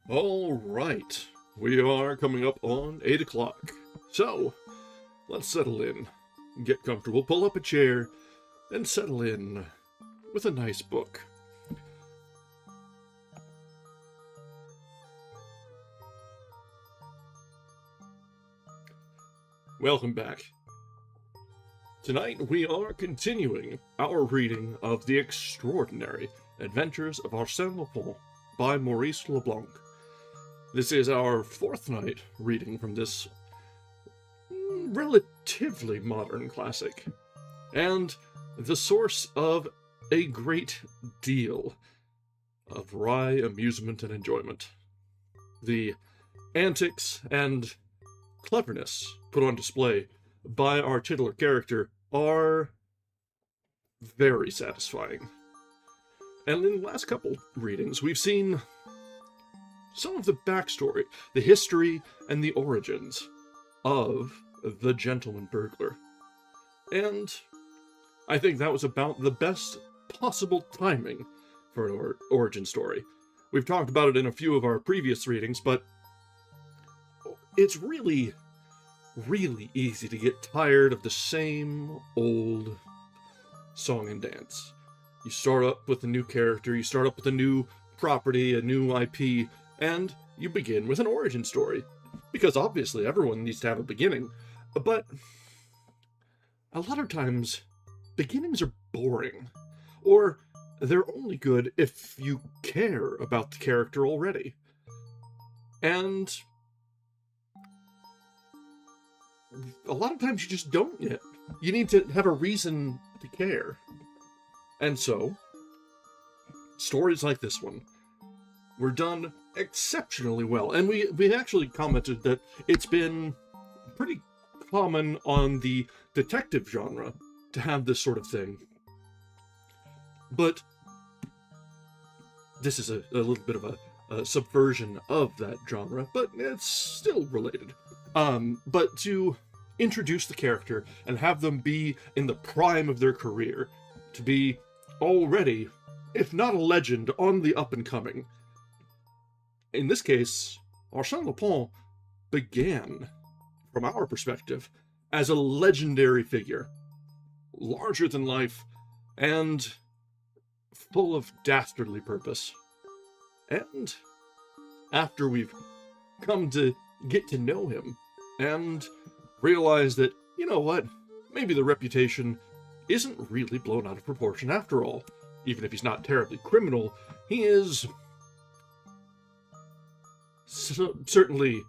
All right, we are coming up on 8 o'clock. So, let's settle in, get comfortable, pull up a chair, and settle in with a nice book. Welcome back. Tonight we are continuing our reading of The Extraordinary Adventures of Arsène Lupin by Maurice Leblanc. This is our fourth night reading from this relatively modern classic, and the source of a great deal of wry amusement and enjoyment. The antics and cleverness put on display by our titular character are very satisfying. And in the last couple readings, we've seen some of the backstory, the history, and the origins of the Gentleman-Burglar. And I think that was about the best possible timing for an origin story. We've talked about it in a few of our previous readings, but it's really easy to get tired of the same old song and dance. You start up with a new character, you start up with a new property, a new IP, and you begin with an origin story. Because obviously everyone needs to have a beginning, but a lot of times beginnings are boring, or they're only good if you care about the character already. And a lot of times you just don't yet. You need to have a reason to care. And so, stories like this one were done exceptionally well. And we actually commented that it's been pretty common on the detective genre to have this sort of thing. But this is a little bit of a subversion of that genre, but it's still related. But to introduce the character and have them be in the prime of their career, to be already, if not a legend, on the up-and-coming. In this case, Arsène Lupin began, from our perspective, as a legendary figure, larger than life, and full of dastardly purpose. And after we've come to get to know him, and realize that, you know what, maybe the reputation isn't really blown out of proportion after all. Even if he's not terribly criminal, he is certainly,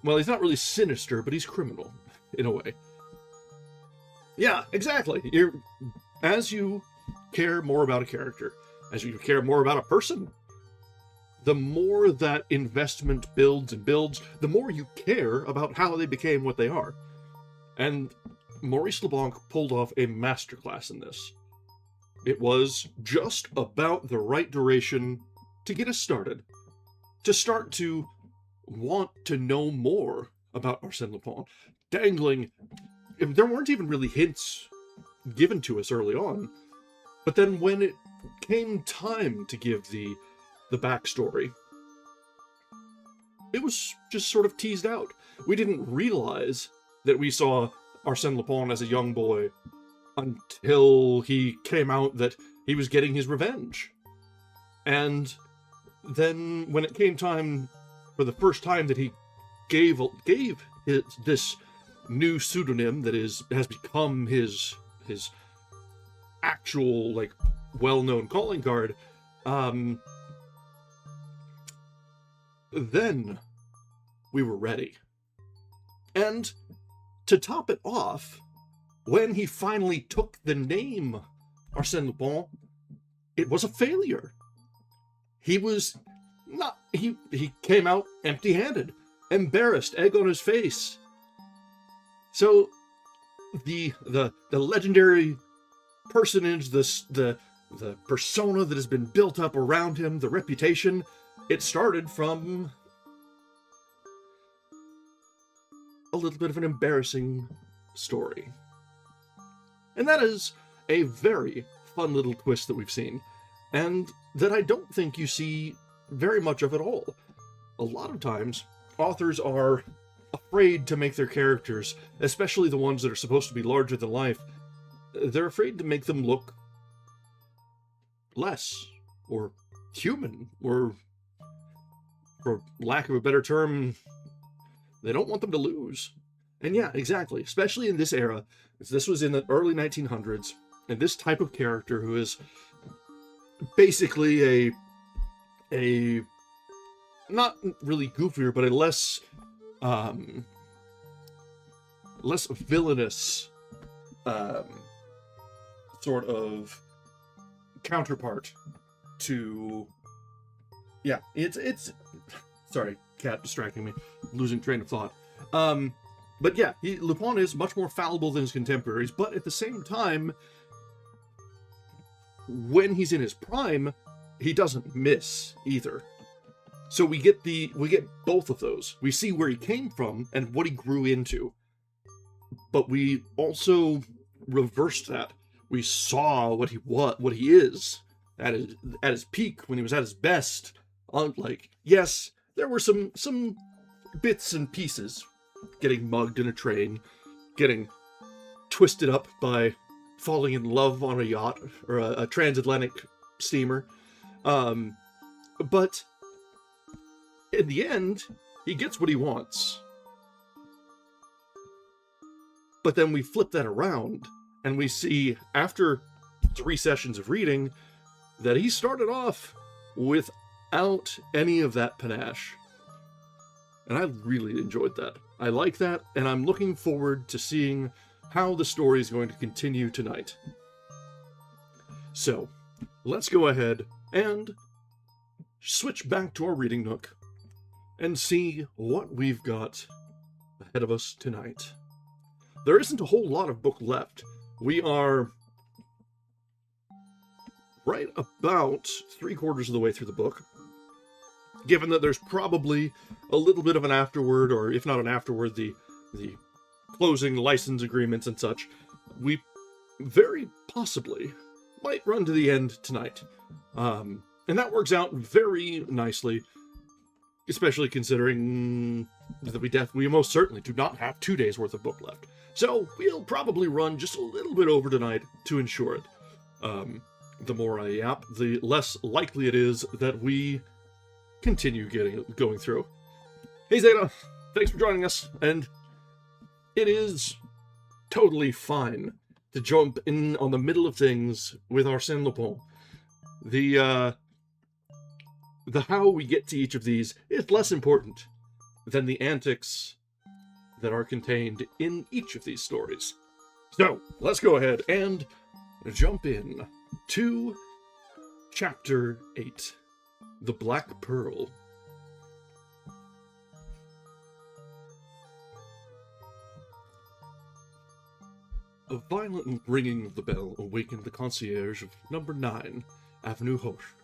well, he's not really sinister, but he's criminal, in a way. Yeah, exactly. As you care more about a character, as you care more about a person, the more that investment builds and builds, the more you care about how they became what they are. And Maurice Leblanc pulled off a masterclass in this. It was just about the right duration to get us started, to start to want to know more about Arsène Lupin. Dangling, there weren't even really hints given to us early on, but then when it came time to give the backstory, it was just sort of teased out. We didn't realize that we saw Arsène Lupin as a young boy until he came out that he was getting his revenge. And then when it came time for the first time that he gave this new pseudonym that has become his actual, like, well-known calling card, then we were ready. And to top it off, when he finally took the name Arsène Lupin, it was a failure. He came out empty-handed, embarrassed, egg on his face. So the legendary personage, the persona that has been built up around him, the reputation, it started from a little bit of an embarrassing story. And that is a very fun little twist that we've seen, and that I don't think you see very much of at all. a lot of times, authors are afraid to make their characters, especially the ones that are supposed to be larger than life, they're afraid to make them look less, or human, or, for lack of a better term, they don't want them to lose. And yeah, exactly, especially in this era. This was in the early 1900s, and this type of character who is basically a not really goofier, but a less villainous sort of counterpart to, yeah, it's sorry, cat distracting me, losing train of thought. But yeah, Lupin is much more fallible than his contemporaries, but at the same time, when he's in his prime, he doesn't miss either. So we get both of those. We see where he came from and what he grew into. But we also reversed that. We saw what he is at his peak, when he was at his best. Like, yes, there were some bits and pieces. Getting mugged in a train, getting twisted up by falling in love on a yacht, or a transatlantic steamer. But in the end, he gets what he wants. But then we flip that around, and we see, after 3 sessions of reading, that he started off without any of that panache. And I really enjoyed that. I like that, and I'm looking forward to seeing how the story is going to continue tonight. So, let's go ahead and switch back to our reading nook and see what we've got ahead of us tonight. There isn't a whole lot of book left. We are right about 3/4 of the way through the book. Given that there's probably a little bit of an afterword, or if not an afterword, the closing license agreements and such, we very possibly might run to the end tonight. And that works out very nicely, especially considering that we most certainly do not have 2 days worth of book left. So we'll probably run just a little bit over tonight to ensure it. The more I yap, the less likely it is that we continue going through. Hey Zeta, thanks for joining us, and it is totally fine to jump in on the middle of things with Arsène Lupin. The how we get to each of these is less important than the antics that are contained in each of these stories. So, let's go ahead and jump in to Chapter 8. The Black Pearl. A violent ringing of the bell awakened the concierge of number 9, Avenue Hoche.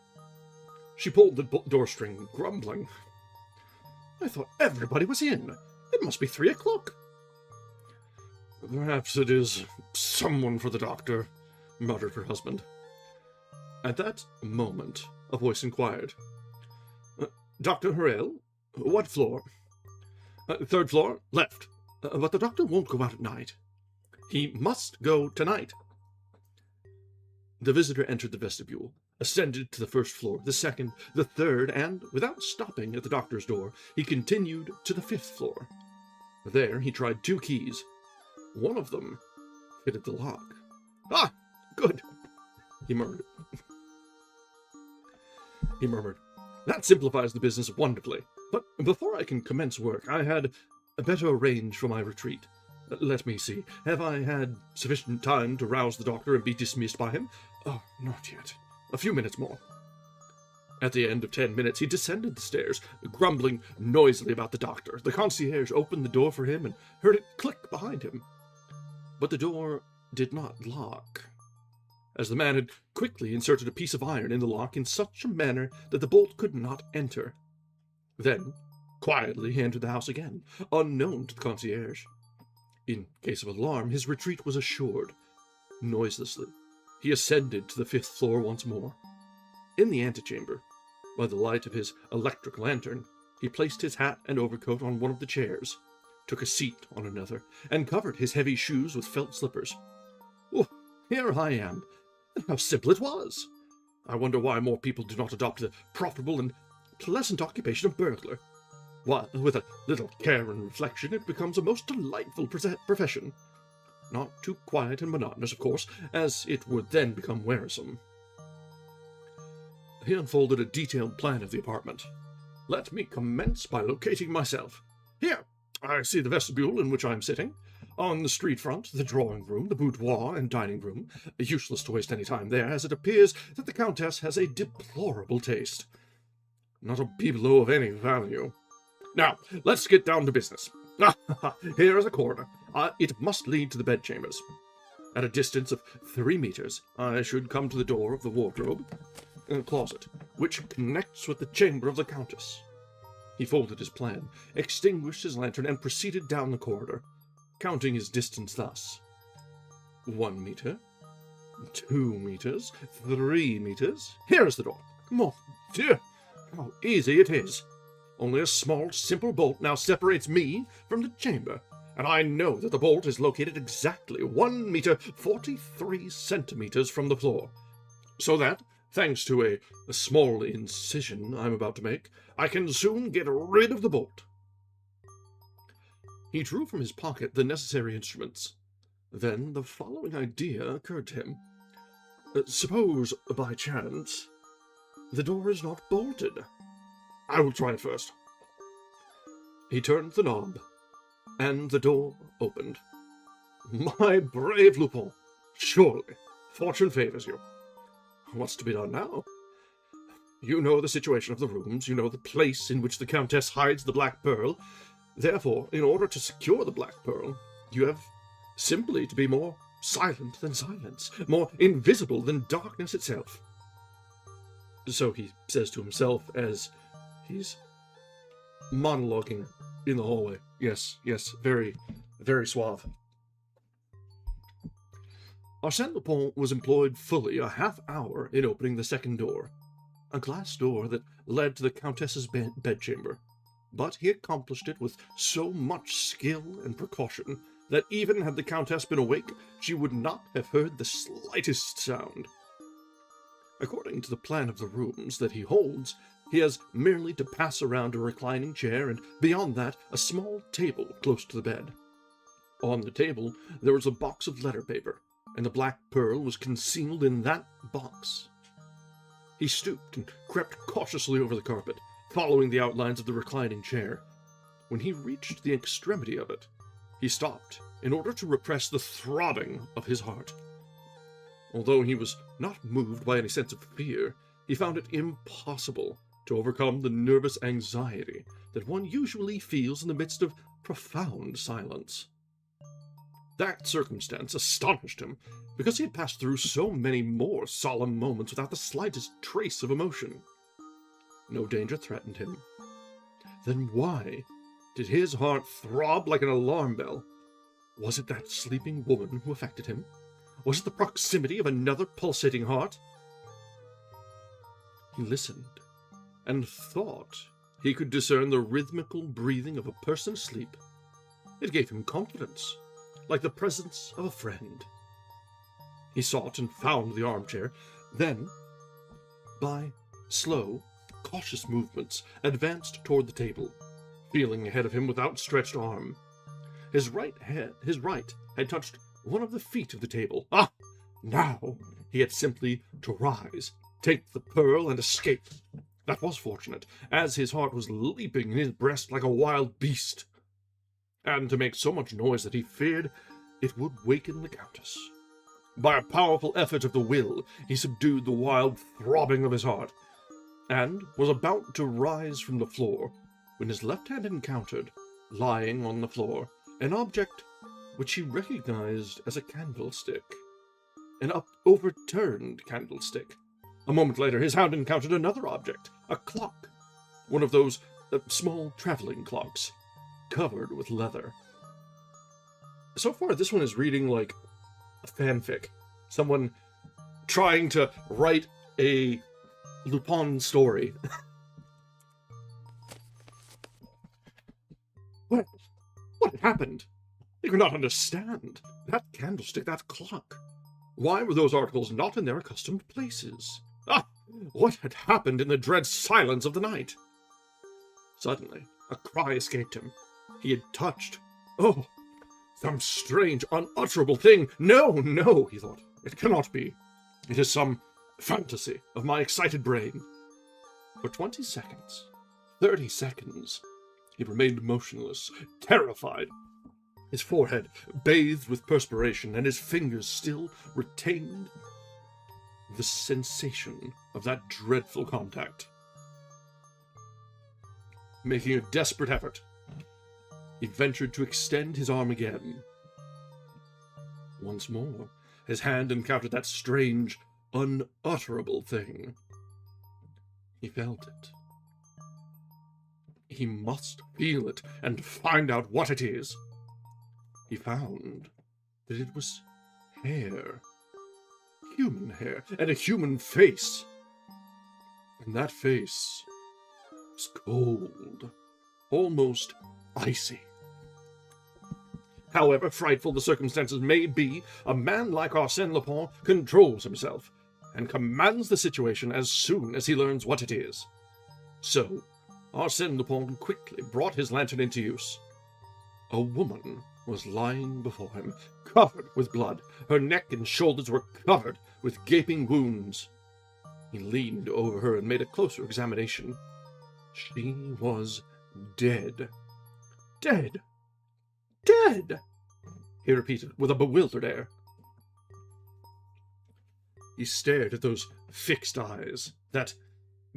She pulled the door string, grumbling. I thought everybody was in. It must be 3 o'clock. Perhaps it is someone for the doctor, muttered her husband. At that moment, a voice inquired. Dr. Harrell? What floor? 3rd floor, left. But the doctor won't go out at night. He must go tonight. The visitor entered the vestibule, ascended to the 1st floor, the 2nd, the 3rd, and, without stopping at the doctor's door, he continued to the 5th floor. There he tried 2 keys. One of them fitted the lock. Ah, good, he murmured. That simplifies the business wonderfully. But before I can commence work, I had better arrange for my retreat. Let me see. Have I had sufficient time to rouse the doctor and be dismissed by him? Oh, not yet. A few minutes more. At the end of 10 minutes, he descended the stairs, grumbling noisily about the doctor. The concierge opened the door for him and heard it click behind him. But the door did not lock, as the man had quickly inserted a piece of iron in the lock in such a manner that the bolt could not enter. Then, quietly, he entered the house again, unknown to the concierge. In case of alarm, his retreat was assured. Noiselessly, he ascended to the 5th floor once more. In the antechamber, by the light of his electric lantern, He placed his hat and overcoat on one of the chairs, took a seat on another, and covered his heavy shoes with felt slippers. Oh, here I am. How simple it was! I wonder why more people do not adopt the profitable and pleasant occupation of burglar. Why, with a little care and reflection, it becomes a most delightful profession. Not too quiet and monotonous, of course, as it would then become wearisome. He unfolded a detailed plan of the apartment. Let me commence by locating myself. Here, I see the vestibule in which I am sitting. On the street front, the drawing room, the boudoir, and dining room. Useless to waste any time there, as it appears that the Countess has a deplorable taste. Not a bibelot of any value. Now, let's get down to business. Here is a corridor. It must lead to the bedchambers. At a distance of 3 meters, I should come to the door of the wardrobe, closet, which connects with the chamber of the Countess. He folded his plan, extinguished his lantern, and proceeded down the corridor, counting his distance thus. 1 meter, 2 meters, 3 meters. Here is the door. Mon Dieu, how easy it is! Only a small, simple bolt now separates me from the chamber, and I know that the bolt is located exactly 1 meter 43 centimeters from the floor, so that, thanks to a small incision I'm about to make, I can soon get rid of the bolt. He drew from his pocket the necessary instruments. Then the following idea occurred to him. Suppose, by chance, the door is not bolted. I will try it first. He turned the knob, and the door opened. My brave Lupin, surely fortune favors you. What's to be done now? You know the situation of the rooms, you know the place in which the Countess hides the Black Pearl. Therefore, in order to secure the Black Pearl, you have simply to be more silent than silence, more invisible than darkness itself. So he says to himself as he's monologuing in the hallway. Yes, very, very suave. Arsène Lupin was employed fully a half-hour in opening the second door, a glass door that led to the Countess's bedchamber. But he accomplished it with so much skill and precaution that even had the Countess been awake, she would not have heard the slightest sound. According to the plan of the rooms that he holds, he has merely to pass around a reclining chair, and beyond that, a small table close to the bed. On the table, there was a box of letter paper, and the Black Pearl was concealed in that box. He stooped and crept cautiously over the carpet, following the outlines of the reclining chair. When he reached the extremity of it, he stopped in order to repress the throbbing of his heart. Although he was not moved by any sense of fear, he found it impossible to overcome the nervous anxiety that one usually feels in the midst of profound silence. That circumstance astonished him, because he had passed through so many more solemn moments without the slightest trace of emotion. No danger threatened him. Then why did his heart throb like an alarm bell? Was it that sleeping woman who affected him? Was it the proximity of another pulsating heart? He listened, and thought he could discern the rhythmical breathing of a person asleep. It gave him confidence, like the presence of a friend. He sought and found the armchair, then, by slow, cautious movements, advanced toward the table, feeling ahead of him with outstretched arm. His right had touched one of the feet of the table. Now he had simply to rise, take the pearl, and escape. That was fortunate, as his heart was leaping in his breast like a wild beast, and to make so much noise that he feared it would waken the Countess. By a powerful effort of the will, he subdued the wild throbbing of his heart, and was about to rise from the floor, when his left hand encountered, lying on the floor, an object which he recognized as a candlestick. An overturned candlestick. A moment later, his hand encountered another object, a clock, one of those small traveling clocks, covered with leather. So far, this one is reading like a fanfic. Someone trying to write a Lupin story. had happened? They could not understand. That candlestick, that clock. Why were those articles not in their accustomed places? Ah! What had happened in the dread silence of the night? Suddenly, a cry escaped him. He had touched. Oh! Some strange, unutterable thing. No, no, he thought. It cannot be. It is some fantasy of my excited brain. For 20 seconds, 30 seconds, he remained motionless, terrified. His forehead bathed with perspiration, and his fingers still retained the sensation of that dreadful contact. Making a desperate effort, he ventured to extend his arm again. Once more, his hand encountered that strange, unutterable thing. He felt it. He must feel it and find out what it is. He found that it was hair. Human hair, and a human face. And that face was cold, almost icy. However frightful the circumstances may be, a man like Arsène Lupin controls himself, and commands the situation as soon as he learns what it is. So, Arsène Lupin quickly brought his lantern into use. A woman was lying before him, covered with blood. Her neck and shoulders were covered with gaping wounds. He leaned over her and made a closer examination. She was dead. Dead! Dead! He repeated with a bewildered air. He stared at those fixed eyes, that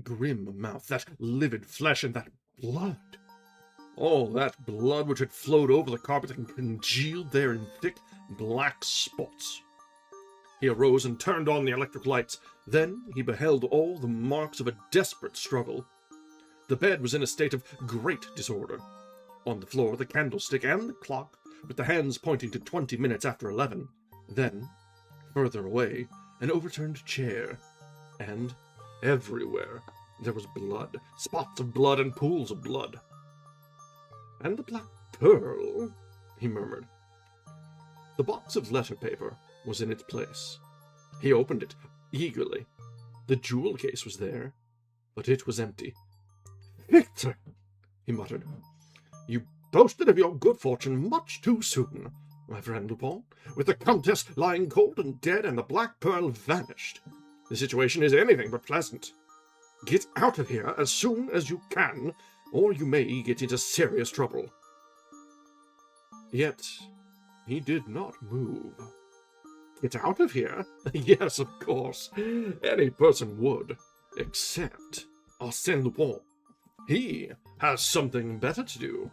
grim mouth, that livid flesh, and that blood. All that blood which had flowed over the carpet and congealed there in thick black spots. He arose and turned on the electric lights. Then he beheld all the marks of a desperate struggle. The bed was in a state of great disorder. On the floor, the candlestick and the clock, with the hands pointing to 20 minutes after 11. Then, further away, an overturned chair. And everywhere there was blood, spots of blood and pools of blood. And the black pearl, he murmured. The box of letter paper was in its place. He opened it eagerly. The jewel case was there, but it was empty. "Victor," he muttered, "you boasted of your good fortune much too soon, my friend Lupin. With the Countess lying cold and dead and the black pearl vanished, the situation is anything but pleasant. Get out of here as soon as you can, or you may get into serious trouble." Yet he did not move. Get out of here? Yes, of course. Any person would, except Arsène Lupin. He has something better to do.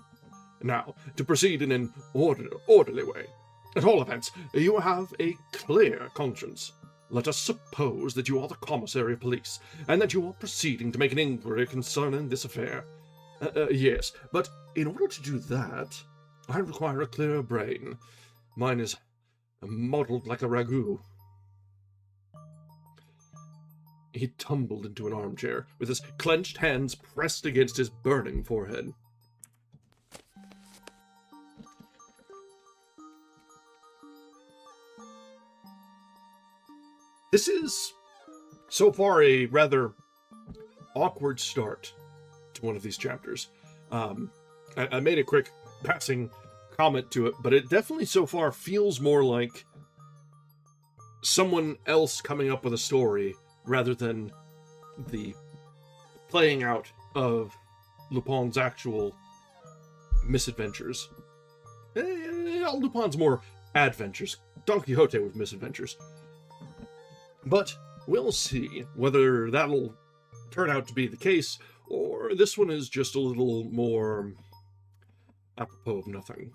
Now, to proceed in an orderly way. At all events, you have a clear conscience. Let us suppose that you are the commissary of police, and that you are proceeding to make an inquiry concerning this affair. Yes, but in order to do that, I require a clear brain. Mine is muddled like a ragout. He tumbled into an armchair, with his clenched hands pressed against his burning forehead. This is, so far, a rather awkward start to one of these chapters. I made a quick passing comment to it, but it definitely so far feels more like someone else coming up with a story rather than the playing out of Lupin's actual misadventures. Lupin's more adventures. Don Quixote with misadventures. But we'll see whether that'll turn out to be the case, or this one is just a little more apropos of nothing.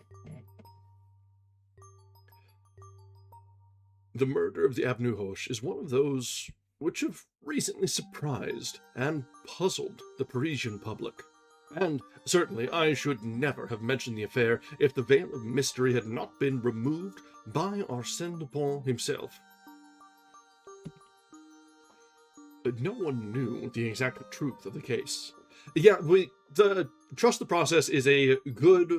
The murder of the Avenue Hoche is one of those which have recently surprised and puzzled the Parisian public. And certainly I should never have mentioned the affair if the veil of mystery had not been removed by Arsène Lupin himself. No one knew the exact truth of the case. Yeah, trust the process is a good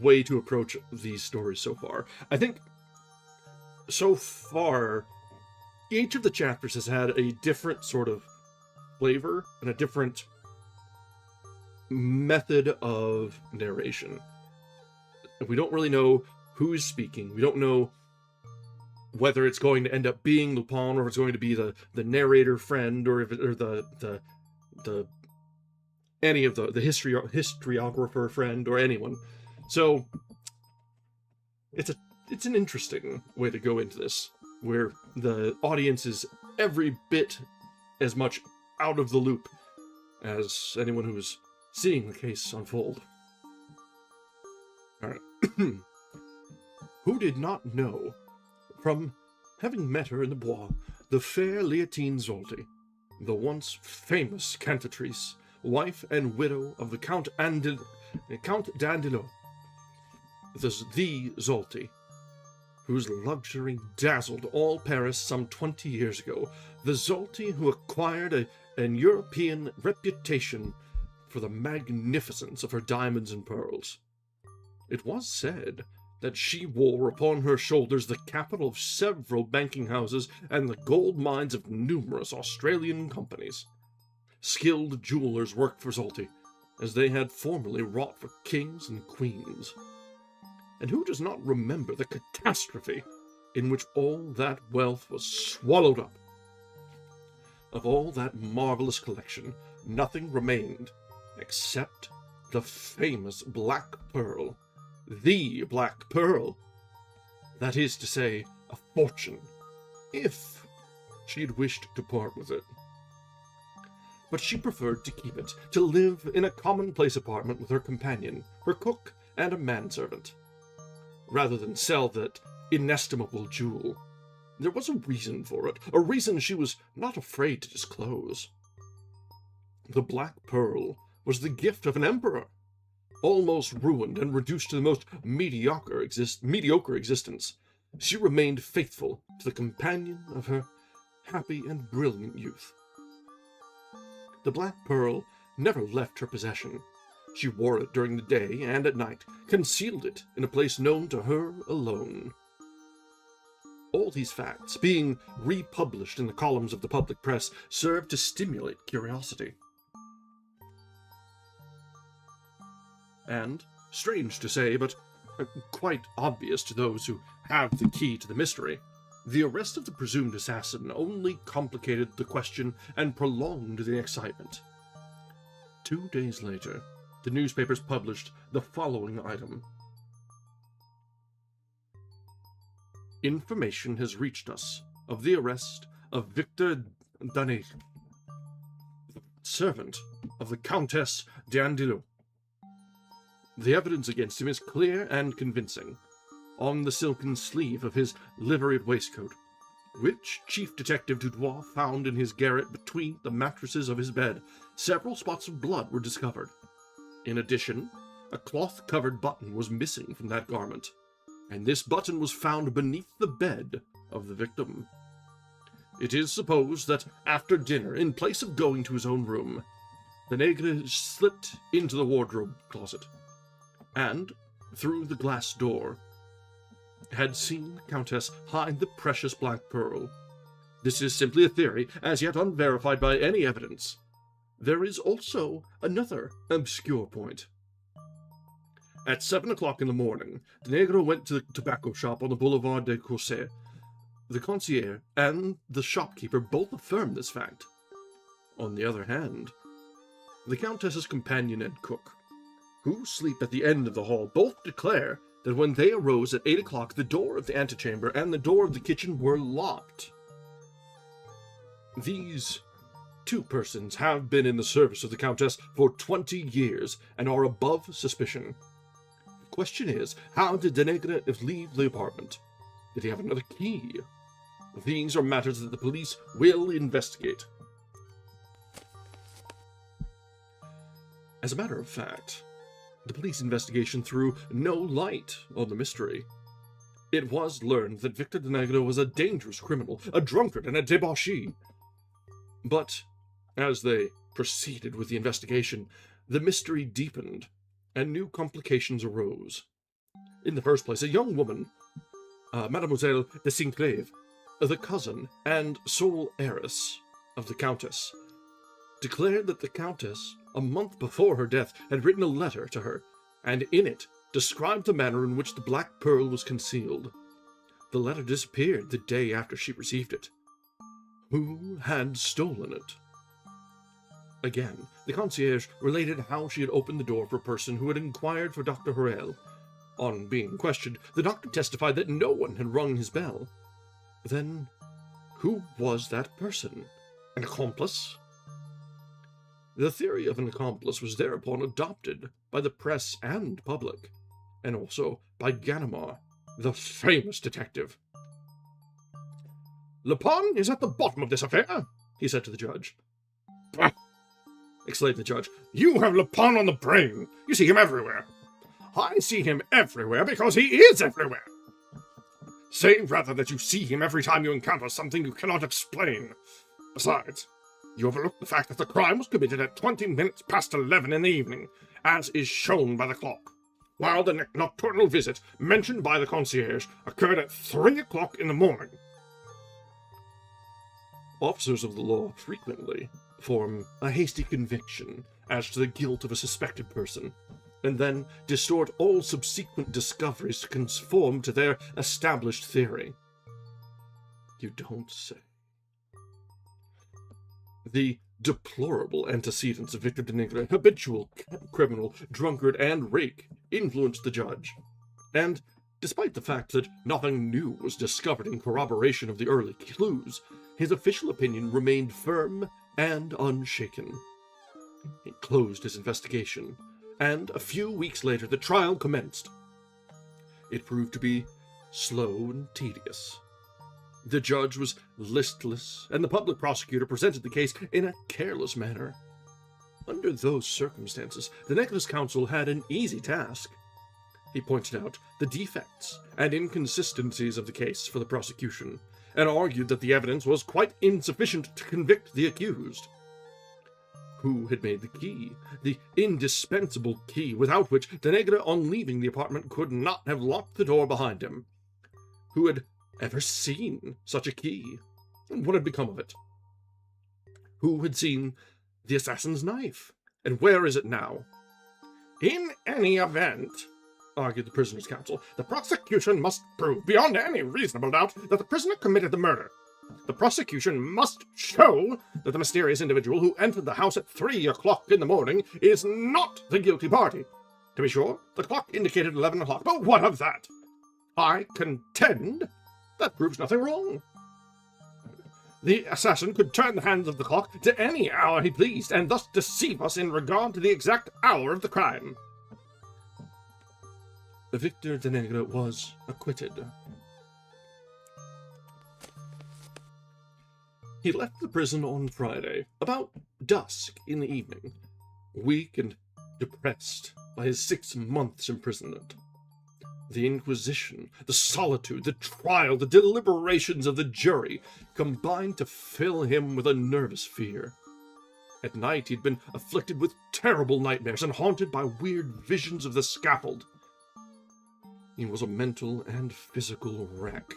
way to approach these stories so far. I think so far, each of the chapters has had a different sort of flavor and a different method of narration. We don't really know who is speaking. We don't know whether it's going to end up being Lupin, or if it's going to be the narrator friend, or if it, or the any of the historiographer friend, or anyone. So it's an interesting way to go into this, where the audience is every bit as much out of the loop as anyone who is seeing the case unfold. All right. Who did not know, from having met her in the bois, the fair Leontine Zolti, the once famous cantatrice, wife and widow of the Count d'Andelot, the Zolti, whose luxury dazzled all Paris some 20 years ago, the Zolti who acquired an European reputation for the magnificence of her diamonds and pearls. It was said that she wore upon her shoulders the capital of several banking houses and the gold mines of numerous Australian companies. Skilled jewelers worked for Zolti, as they had formerly wrought for kings and queens. And who does not remember the catastrophe in which all that wealth was swallowed up? Of all that marvelous collection, nothing remained except the famous Black Pearl. The Black Pearl. That is to say, a fortune, if she had wished to part with it. But she preferred to keep it, to live in a commonplace apartment with her companion, her cook, and a manservant, rather than sell that inestimable jewel. There was a reason for it, a reason she was not afraid to disclose. The Black Pearl was the gift of an emperor, almost ruined and reduced to the most mediocre existence. She remained faithful to the companion of her happy and brilliant youth. The Black Pearl never left her possession. She wore it during the day and at night, concealed it in a place known to her alone. All these facts, being republished in the columns of the public press, served to stimulate curiosity. And, strange to say, but quite obvious to those who have the key to the mystery, the arrest of the presumed assassin only complicated the question and prolonged the excitement. 2 days later, the newspapers published the following item. Information has reached us of the arrest of Victor Danègre, servant of the Countess d'Andelot. The evidence against him is clear and convincing. On the silken sleeve of his liveried waistcoat, which Chief Detective Dudois found in his garret between the mattresses of his bed, several spots of blood were discovered. In addition, a cloth-covered button was missing from that garment, and this button was found beneath the bed of the victim. It is supposed that after dinner, in place of going to his own room, Danègre slipped into the wardrobe closet, and, through the glass door, had seen the Countess hide the precious Black Pearl. This is simply a theory, as yet unverified by any evidence. There is also another obscure point. At 7 o'clock in the morning, Danègre went to the tobacco shop on the Boulevard des Cossets. The concierge and the shopkeeper both affirm this fact. On the other hand, the Countess's companion and cook, who sleep at the end of the hall, both declare that when they arose at 8 o'clock, the door of the antechamber and the door of the kitchen were locked. These two persons have been in the service of the Countess for 20 years and are above suspicion. The question is, how did Danègre leave the apartment? Did he have another key? These are matters that the police will investigate. As a matter of fact, the police investigation threw no light on the mystery. It was learned that Victor Danègre was a dangerous criminal, a drunkard, and a debauchee. But, as they proceeded with the investigation, the mystery deepened, and new complications arose. In the first place, a young woman, Mademoiselle de Sinclave, the cousin and sole heiress of the Countess, declared that the Countess, a month before her death, had written a letter to her, and in it described the manner in which the black pearl was concealed. The letter disappeared the day after she received it. Who had stolen it? Again, the concierge related how she had opened the door for a person who had inquired for Dr. Harel. On being questioned, the doctor testified that no one had rung his bell. Then, who was that person? An accomplice? The theory of an accomplice was thereupon adopted by the press and public, and also by Ganimard, the famous detective. "Lupin is at the bottom of this affair," he said to the judge. "Bah!" exclaimed the judge. "You have Lupin on the brain. You see him everywhere." "I see him everywhere because he is everywhere." "Say rather that you see him every time you encounter something you cannot explain. Besides, you overlook the fact that the crime was committed at 20 minutes past 11 in the evening, as is shown by the clock, while the nocturnal visit mentioned by the concierge occurred at 3 o'clock in the morning." Officers of the law frequently form a hasty conviction as to the guilt of a suspected person, and then distort all subsequent discoveries to conform to their established theory. You don't say. The deplorable antecedents of Victor Denegre, habitual criminal, drunkard, and rake, influenced the judge, and, despite the fact that nothing new was discovered in corroboration of the early clues, his official opinion remained firm and unshaken. He closed his investigation, and a few weeks later the trial commenced. It proved to be slow and tedious. The judge was listless, and the public prosecutor presented the case in a careless manner. Under those circumstances, the Denegre's counsel had an easy task. He pointed out the defects and inconsistencies of the case for the prosecution, and argued that the evidence was quite insufficient to convict the accused. Who had made the key, the indispensable key without which Denegre, on leaving the apartment, could not have locked the door behind him? Who had ever seen such a key? And what had become of it? Who had seen the assassin's knife? And where is it now? "In any event," argued the prisoner's counsel, "the prosecution must prove, beyond any reasonable doubt, that the prisoner committed the murder. The prosecution must show that the mysterious individual who entered the house at 3 o'clock in the morning is not the guilty party. To be sure, the clock indicated 11 o'clock, but what of that? I contend that proves nothing wrong. The assassin could turn the hands of the clock to any hour he pleased, and thus deceive us in regard to the exact hour of the crime." Victor Denegre was acquitted. He left the prison on Friday, about dusk in the evening, weak and depressed by his 6 months' imprisonment. The Inquisition, the solitude, the trial, the deliberations of the jury combined to fill him with a nervous fear. At night he'd been afflicted with terrible nightmares and haunted by weird visions of the scaffold. He was a mental and physical wreck.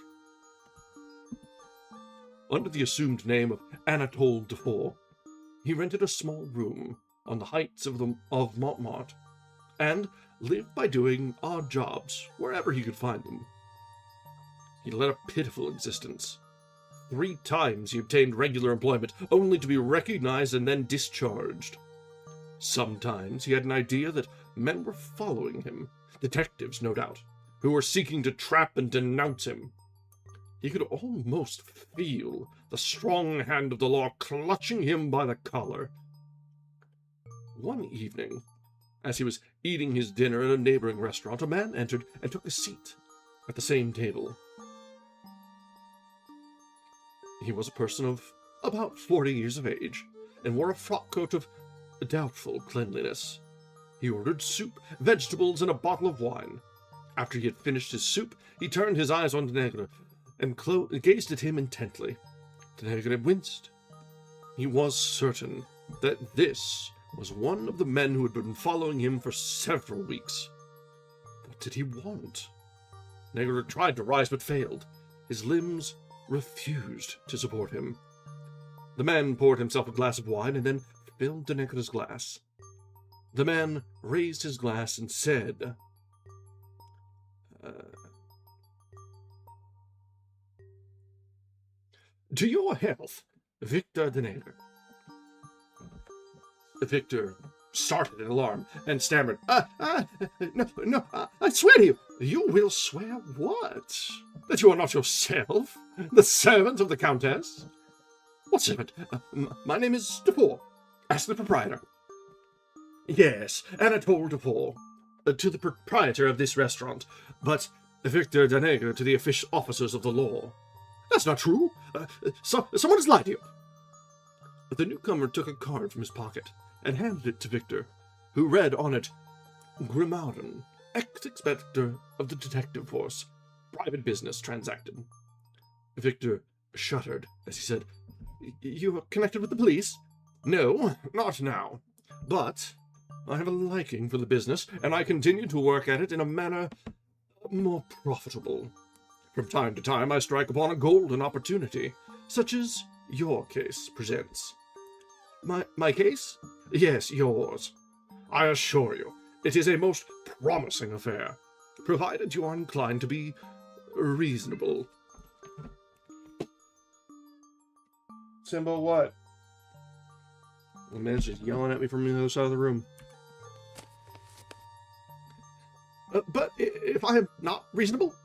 Under the assumed name of Anatole Dufour, he rented a small room on the heights of Montmartre, and lived by doing odd jobs wherever he could find them. He led a pitiful existence. 3 times he obtained regular employment, only to be recognized and then discharged. Sometimes he had an idea that men were following him, detectives, no doubt, who were seeking to trap and denounce him. He could almost feel the strong hand of the law clutching him by the collar. One evening, as he was eating his dinner at a neighboring restaurant, a man entered and took a seat at the same table. He was a person of about 40 years of age, and wore a frock coat of doubtful cleanliness. He ordered soup, vegetables, and a bottle of wine. After he had finished his soup, he turned his eyes on Denegre and gazed at him intently. Denegre winced. He was certain that this was one of the men who had been following him for several weeks. What did he want? Negro tried to rise but failed. His limbs refused to support him. The man poured himself a glass of wine and then filled Denegra's glass. The man raised his glass and said, "To your health, Victor Denegra." Victor started in alarm and stammered, no, I swear to you." "You will swear what? That you are not yourself, the servant of the Countess?" "What servant?" My name is Dufour. Ask the proprietor." "Yes, Anatole Dufour, to the proprietor of this restaurant, but Victor Denegra to the official officers of the law." "That's not true. Someone has lied to you." The newcomer took a card from his pocket and handed it to Victor, who read on it, "Grimauden, ex-inspector of the detective force. Private business transacted." Victor shuddered as he said, "You are connected with the police?" "No, not now. But I have a liking for the business, and I continue to work at it in a manner more profitable. From time to time I strike upon a golden opportunity, such as your case presents." My case?" "Yes, yours. I assure you, it is a most promising affair, provided you are inclined to be reasonable." "Simbo what?" The man's just yelling at me from the other side of the room. "But if I am not reasonable?"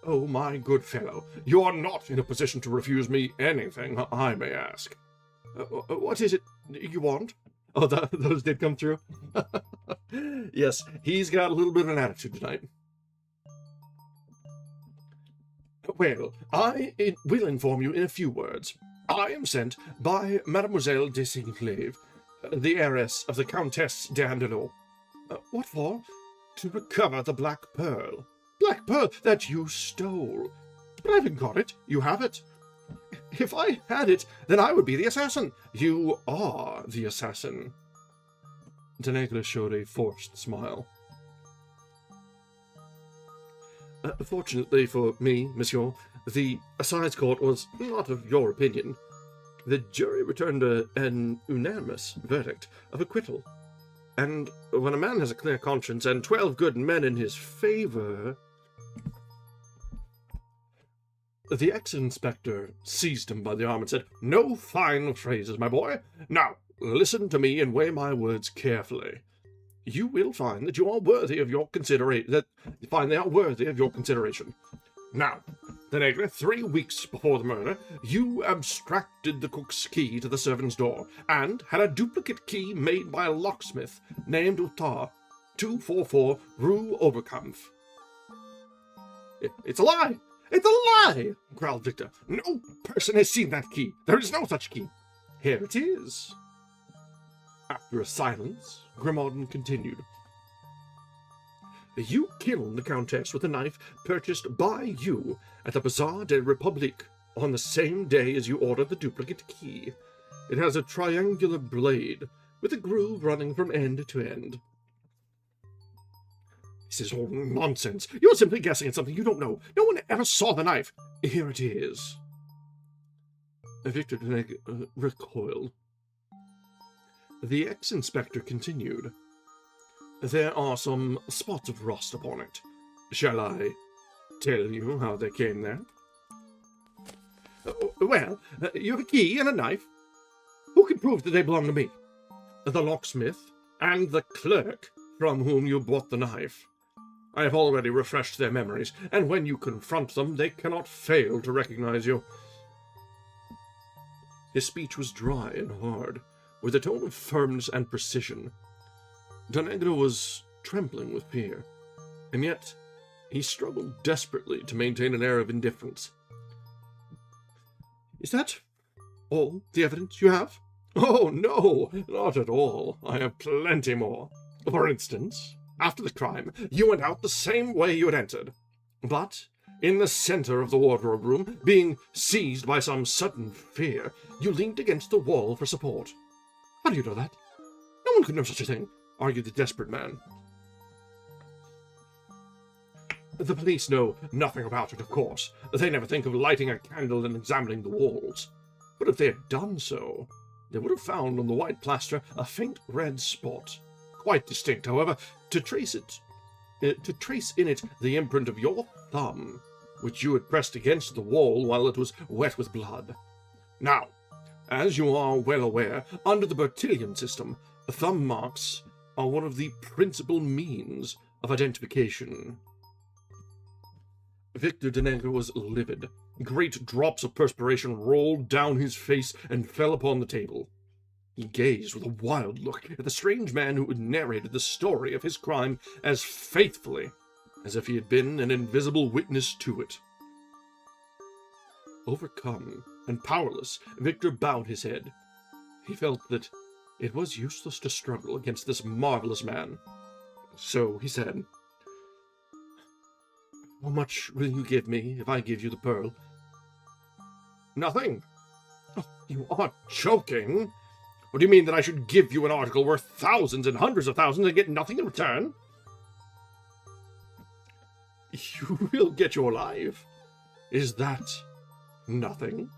"Oh, my good fellow, you are not in a position to refuse me anything I may ask. What is it you want?" "Oh, those did come through?" Yes, he's got a little bit of an attitude tonight. "Well, I will inform you in a few words. I am sent by Mademoiselle de Sinclave, the heiress of the Countess d'Andelot." "What for?" "To recover the Black Pearl." "Black Pearl that you stole." "But I haven't got it. You have it." "If I had it, then I would be the assassin." "You are the assassin." Denegra showed a forced smile. "Fortunately for me, monsieur, the assize court was not of your opinion. The jury returned an unanimous verdict of acquittal. And when a man has a clear conscience and 12 good men in his favor..." The ex-inspector seized him by the arm and said, "No fine phrases, my boy. Now, listen to me and weigh my words carefully. You will find that you are worthy of your consideration. They are worthy of your consideration. Now, Denegra, 3 weeks before the murder, you abstracted the cook's key to the servant's door, and had a duplicate key made by a locksmith named Utah, 244 Rue Oberkampf." "It's a lie! It's a lie!" growled Victor. "No person has seen that key. There is no such key." "Here it is." After a silence, Grimauden continued, "You killed the Countess with a knife purchased by you at the Bazaar de République on the same day as you ordered the duplicate key. It has a triangular blade with a groove running from end to end." "This is all nonsense. You're simply guessing at something you don't know. No one ever saw the knife." "Here it is." Victor Denegra recoiled. The ex-inspector continued, "There are some spots of rust upon it. Shall I tell you how they came there?" "Well, you have a key and a knife. Who can prove that they belong to me?" "The locksmith and the clerk from whom you bought the knife. I have already refreshed their memories, and when you confront them, they cannot fail to recognize you." His speech was dry and hard, with a tone of firmness and precision. Denegra was trembling with fear, and yet he struggled desperately to maintain an air of indifference. "Is that all the evidence you have?" "Oh, no, not at all. I have plenty more. For instance, after the crime, you went out the same way you had entered. But in the center of the wardrobe room, being seized by some sudden fear, you leaned against the wall for support." "How do you know that?" "No one could know such a thing," argued the desperate man. The police know nothing about it, of course. They never think of lighting a candle and examining the walls. But if they had done so, they would have found on the white plaster a faint red spot, quite distinct, however, to trace in it the imprint of your thumb, which you had pressed against the wall while it was wet with blood. Now, as you are well aware, under the Bertillon system, thumb marks are one of the principal means of identification. Victor Denegre was livid. Great drops of perspiration rolled down his face and fell upon the table. He gazed with a wild look at the strange man who had narrated the story of his crime as faithfully as if he had been an invisible witness to it. Overcome and powerless, Victor bowed his head. He felt that it was useless to struggle against this marvelous man. So he said, "How much will you give me if I give you the pearl?" "Nothing." "Oh, you are joking. Or do you mean that I should give you an article worth thousands and hundreds of thousands and get nothing in return?" "You will get your life. Is that nothing?"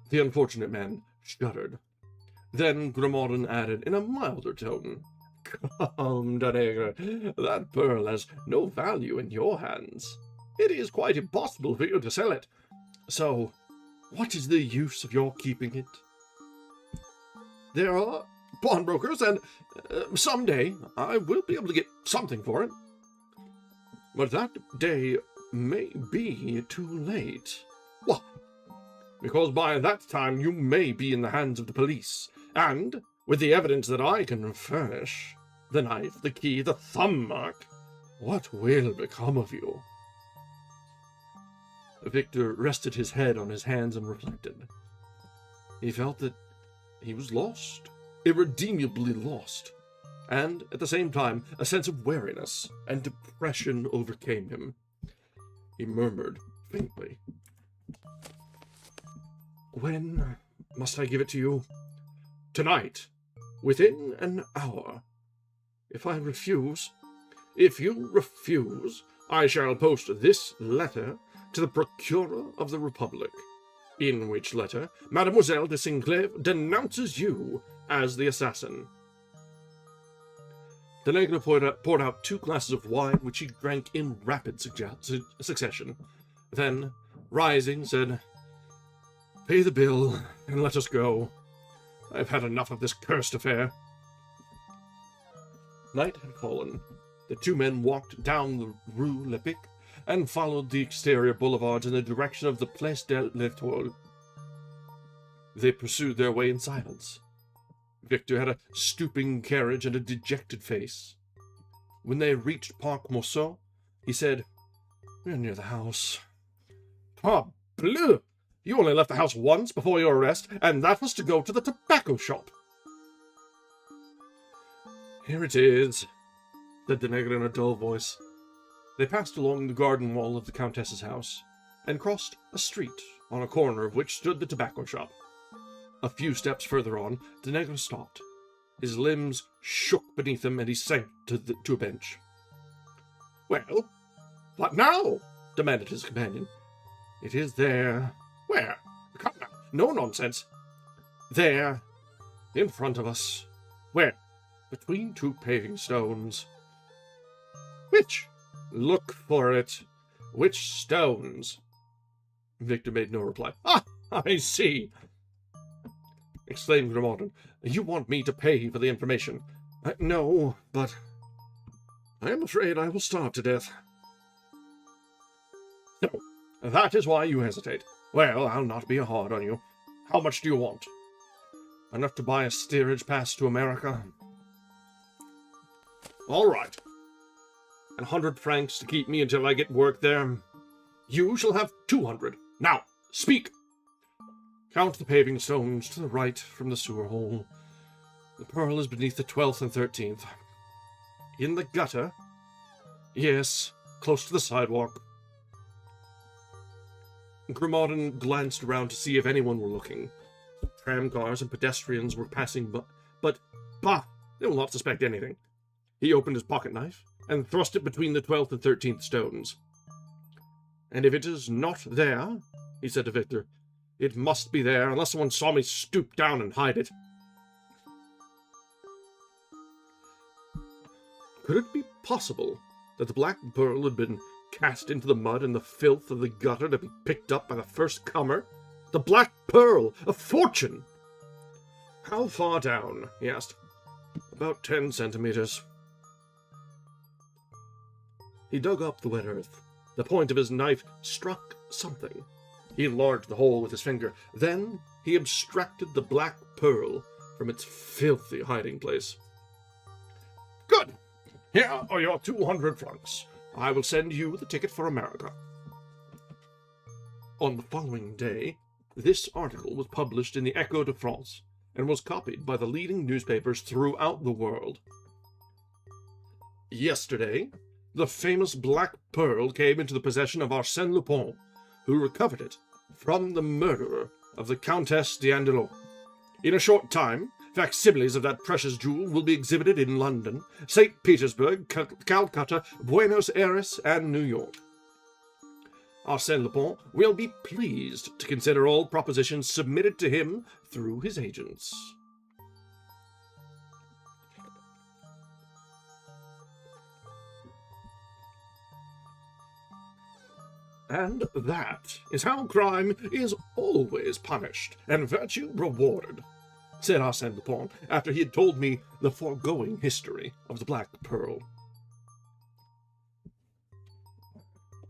The unfortunate man shuddered. Then Grammauden added in a milder tone, "Come, Denegre, that pearl has no value in your hands. It is quite impossible for you to sell it. So, what is the use of your keeping it? There are pawnbrokers, and someday I will be able to get something for it. But that day may be too late." "Why?" "Because by that time you may be in the hands of the police, and, with the evidence that I can furnish, the knife, the key, the thumb mark, what will become of you?" Victor rested his head on his hands and reflected. He felt that he was lost, irredeemably lost, and, at the same time, a sense of weariness and depression overcame him. He murmured faintly, "When must I give it to you?" "Tonight, within an hour. If you refuse, I shall post this letter to the Procurer of the Republic, in which letter Mademoiselle de Sinclair denounces you as the assassin." Denegre poured out 2 glasses of wine, which he drank in rapid succession. Then, rising, said, "Pay the bill, and let us go. I've had enough of this cursed affair." Night had fallen. The 2 men walked down the Rue Lepic and followed the exterior boulevards in the direction of the Place de l'Étoile. They pursued their way in silence. Victor had a stooping carriage and a dejected face. When they reached Parc Monceau, he said, "We're near the house." "Parbleu! You only left the house once before your arrest, and that was to go to the tobacco shop." "Here it is," said Denegre in a dull voice. They passed along the garden wall of the Countess's house, and crossed a street, on a corner of which stood the tobacco shop. A few steps further on, Denegre stopped. His limbs shook beneath him, and he sank to a bench. "Well, what now?" demanded his companion. "It is there." "Where? Come now, no nonsense." "There, in front of us." "Where?" "Between 2 paving stones." "Which?" "Look for it." "Which stones?" Victor made no reply. "Ah, I see," exclaimed Grammauden. "You want me to pay for the information." "No, but I am afraid I will starve to death." "So, that is why you hesitate. Well, I'll not be hard on you. How much do you want?" "Enough to buy a steerage pass to America." "All right. 100 francs to keep me until I get work there." "You shall have 200. Now, speak." "Count the paving stones to the right from the sewer hole. The pearl is beneath the 12th and 13th. "In the gutter?" "Yes, close to the sidewalk." Grammauden glanced around to see if anyone were looking. Tramcars and pedestrians were passing, but bah! They will not suspect anything. He opened his pocket-knife, and thrust it between the 12th and 13th stones. "And if it is not there," he said to Victor, "it must be there, unless someone saw me stoop down and hide it." Could it be possible that the black pearl had been cast into the mud and the filth of the gutter to be picked up by the first comer? The black pearl! A fortune! "How far down?" he asked. "About 10 centimeters. He dug up the wet earth. The point of his knife struck something. He enlarged the hole with his finger. Then he abstracted the black pearl from its filthy hiding place. "Good! Here are your 200 francs. I will send you the ticket for America." On the following day, this article was published in the Echo de France and was copied by the leading newspapers throughout the world. Yesterday, the famous black pearl came into the possession of Arsène Lupin, who recovered it from the murderer of the Countess d'Andelot. In a short time, facsimiles of that precious jewel will be exhibited in London, St. Petersburg, Calcutta, Buenos Aires, and New York. Arsène Lupin will be pleased to consider all propositions submitted to him through his agents. And that is how crime is always punished and virtue rewarded, said Arsène Lupin after he had told me the foregoing history of the Black Pearl.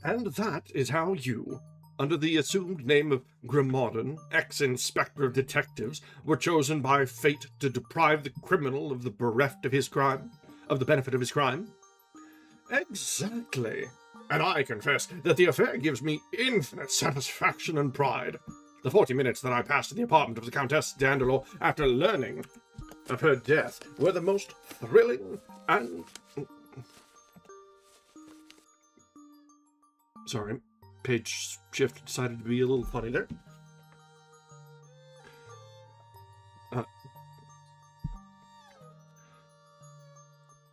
And that is how you, under the assumed name of Grimaudon, ex-inspector of detectives, were chosen by fate to deprive the criminal of the bereft of his crime, of the benefit of his crime? Exactly. And I confess that the affair gives me infinite satisfaction and pride. The 40 minutes that I passed in the apartment of the Countess d'Andelot after learning of her death were the most thrilling and... Sorry, page shift decided to be a little funny there.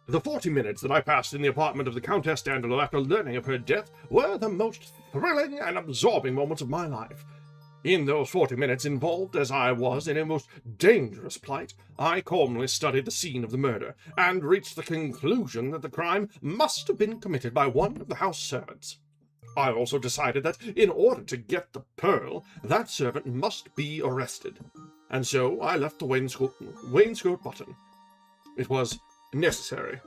The 40 minutes that I passed in the apartment of the Countess d'Andelot after learning of her death were the most thrilling and absorbing moments of my life. In those 40 minutes, involved as I was in a most dangerous plight, I calmly studied the scene of the murder, and reached the conclusion that the crime must have been committed by one of the house servants. I also decided that, in order to get the pearl, that servant must be arrested, and so I left the wainscot button. It was necessary,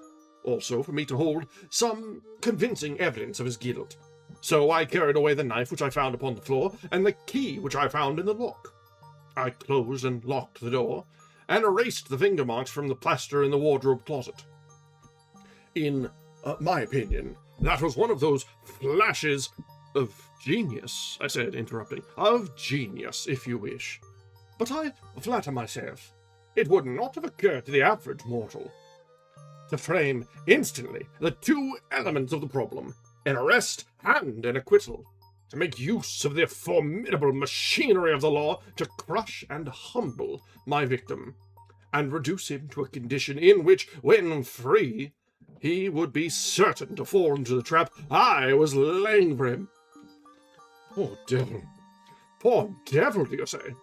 also, for me to hold some convincing evidence of his guilt. So I carried away the knife which I found upon the floor, and the key which I found in the lock. I closed and locked the door, and erased the finger marks from the plaster in the wardrobe closet. In my opinion, that was one of those flashes of genius, I said, interrupting. Of genius, if you wish. But I flatter myself, it would not have occurred to the average mortal to frame instantly the two elements of the problem, an arrest and an acquittal, to make use of the formidable machinery of the law to crush and humble my victim, and reduce him to a condition in which, when free, he would be certain to fall into the trap I was laying for him. Poor devil, do you say?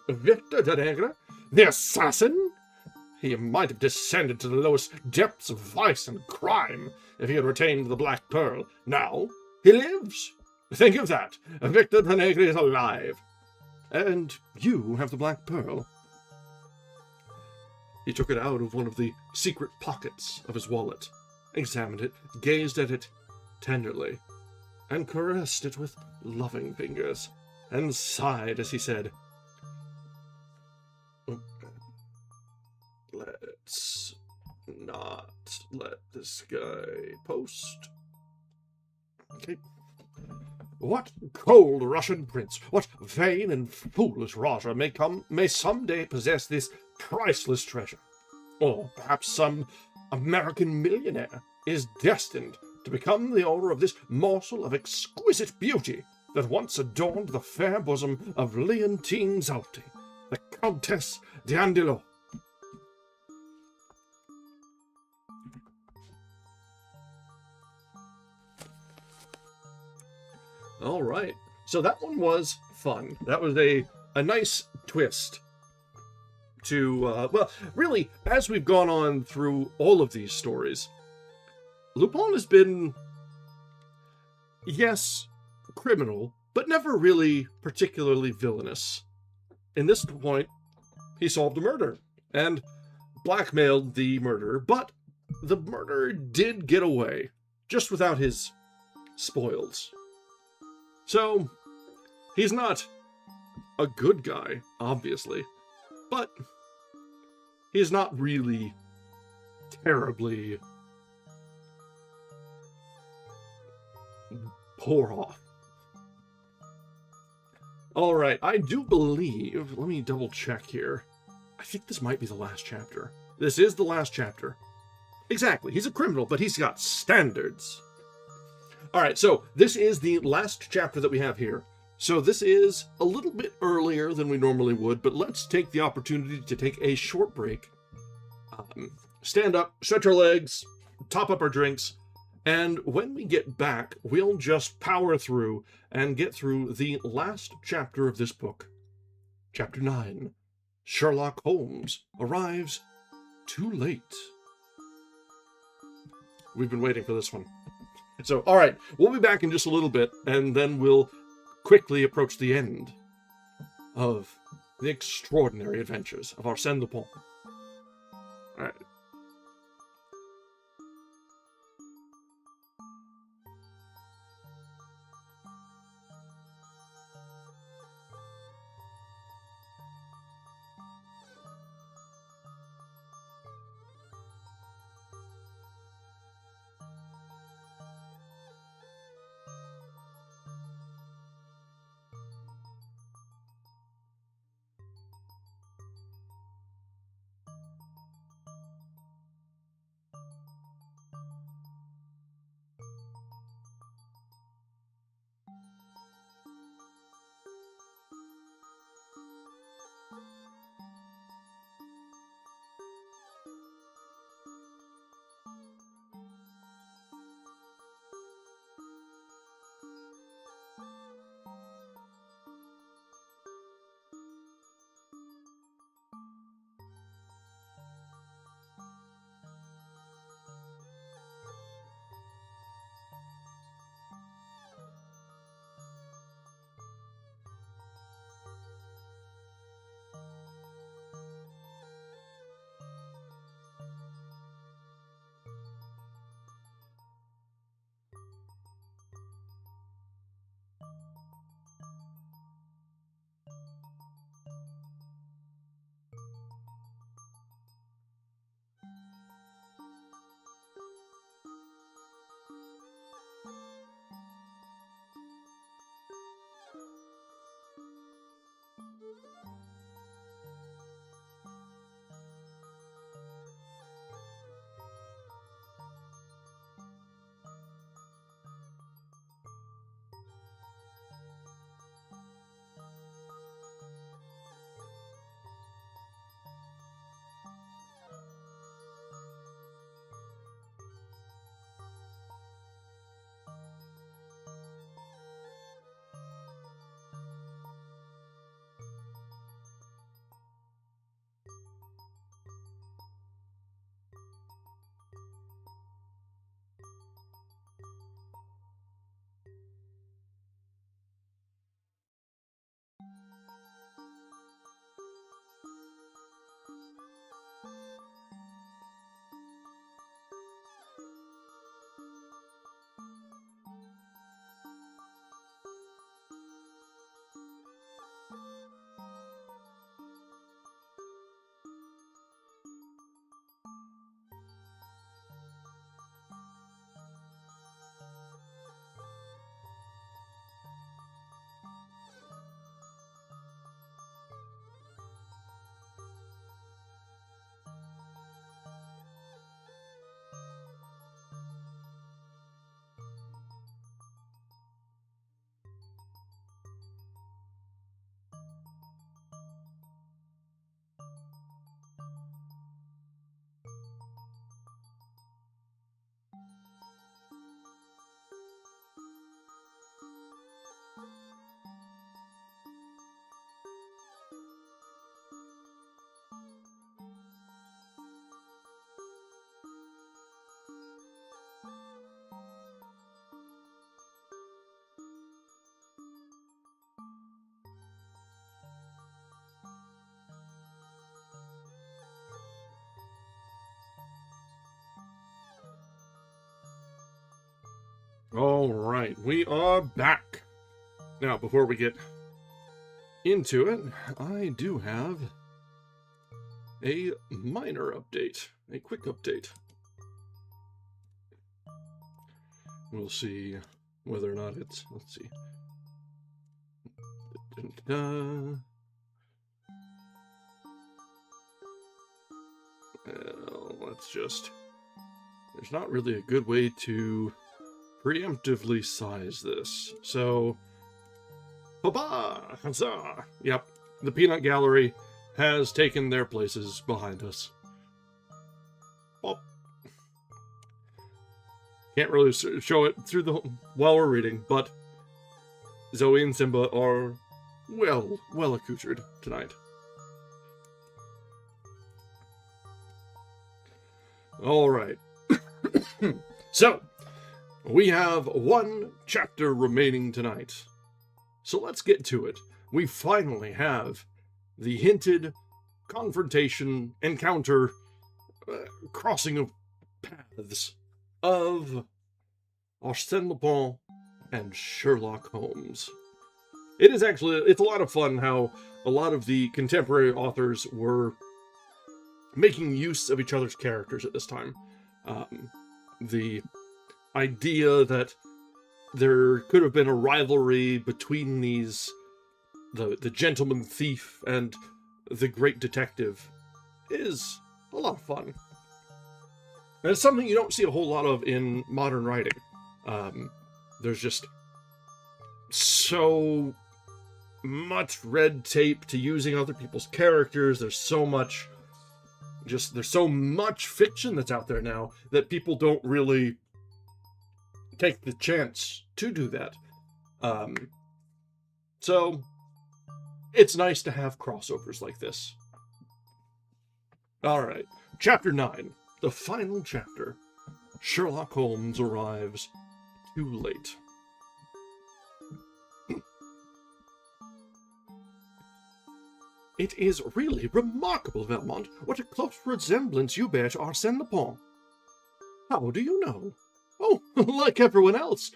Victor Danègre, the assassin? He might have descended to the lowest depths of vice and crime if he had retained the Black Pearl. Now he lives. Think of that. Victor Danègre is alive. And you have the Black Pearl. He took it out of one of the secret pockets of his wallet, examined it, gazed at it tenderly, and caressed it with loving fingers, and sighed as he said, "Let's not let this guy post." Okay. What cold Russian prince, what vain and foolish Raja may someday possess this priceless treasure? Or perhaps some American millionaire is destined to become the owner of this morsel of exquisite beauty that once adorned the fair bosom of Leontine Zalti, the Countess d'Andelot. All right. So that one was fun. That was a nice twist to, well, really, as we've gone on through all of these stories, Lupin has been, yes, criminal, but never really particularly villainous. In this point, he solved a murder and blackmailed the murderer, but the murderer did get away, just without his spoils. So, he's not a good guy, obviously, but he's not really terribly poor off. All right, I do believe, let me double check here. I think this might be the last chapter. This is the last chapter. Exactly, he's a criminal, but he's got standards. All right, so this is the last chapter that we have here. So this is a little bit earlier than we normally would, but let's take the opportunity to take a short break. Stand up, stretch our legs, top up our drinks, and when we get back, we'll just power through and get through the last chapter of this book. Chapter 9, Sherlock Holmes arrives too late. We've been waiting for this one. So, all right, we'll be back in just a little bit, and then we'll quickly approach the end of the extraordinary adventures of Arsène Lupin. All right. All right, we are back. Now, before we get into it, I do have a minor update, a quick update. We'll see whether or not it's, let's see. Well, let's just, there's not really a good way to preemptively size this. So, huzzah! Yep, the peanut gallery has taken their places behind us. Well, can't really show it through the while we're reading, but Zoe and Simba are well accoutred tonight. All right. So, we have one chapter remaining tonight. So let's get to it. We finally have the hinted confrontation, encounter, crossing of paths of Arsène Lupin and Sherlock Holmes. It's a lot of fun how a lot of the contemporary authors were making use of each other's characters at this time. The idea that there could have been a rivalry between the gentleman thief and the great detective is a lot of fun. And it's something you don't see a whole lot of in modern writing. There's just so much red tape to using other people's characters. There's so much fiction that's out there now that people don't really take the chance to do that. So it's nice to have crossovers like this. All right, Chapter 9, the final chapter. Sherlock Holmes arrives too late. It is really remarkable, Valmont, what a close resemblance you bear to Arsène Lupin. How do you know? Oh, like everyone else.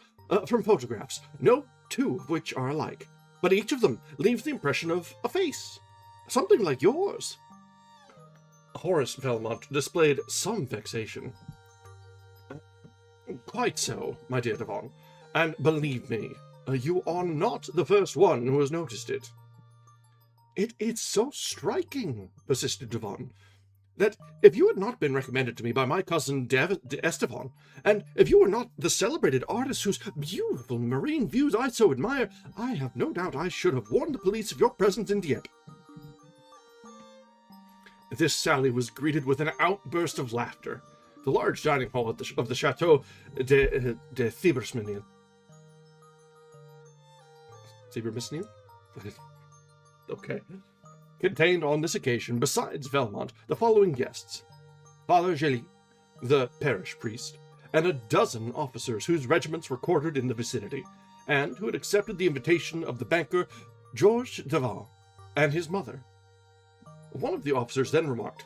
From photographs, no two of which are alike, but each of them leaves the impression of a face. Something like yours. Horace Valmont displayed some vexation. Quite so, my dear Devon, and believe me, you are not the first one who has noticed it. It's so striking, persisted Devon, that if you had not been recommended to me by my cousin Esteban, and if you were not the celebrated artist whose beautiful marine views I so admire, I have no doubt I should have warned the police of your presence in Dieppe. This sally was greeted with an outburst of laughter. The large dining hall of the Chateau de Thieves. Okay. Contained on this occasion, besides Valmont, the following guests: Father Gély, the parish priest, and a dozen officers whose regiments were quartered in the vicinity, and who had accepted the invitation of the banker Georges Devon and his mother. One of the officers then remarked,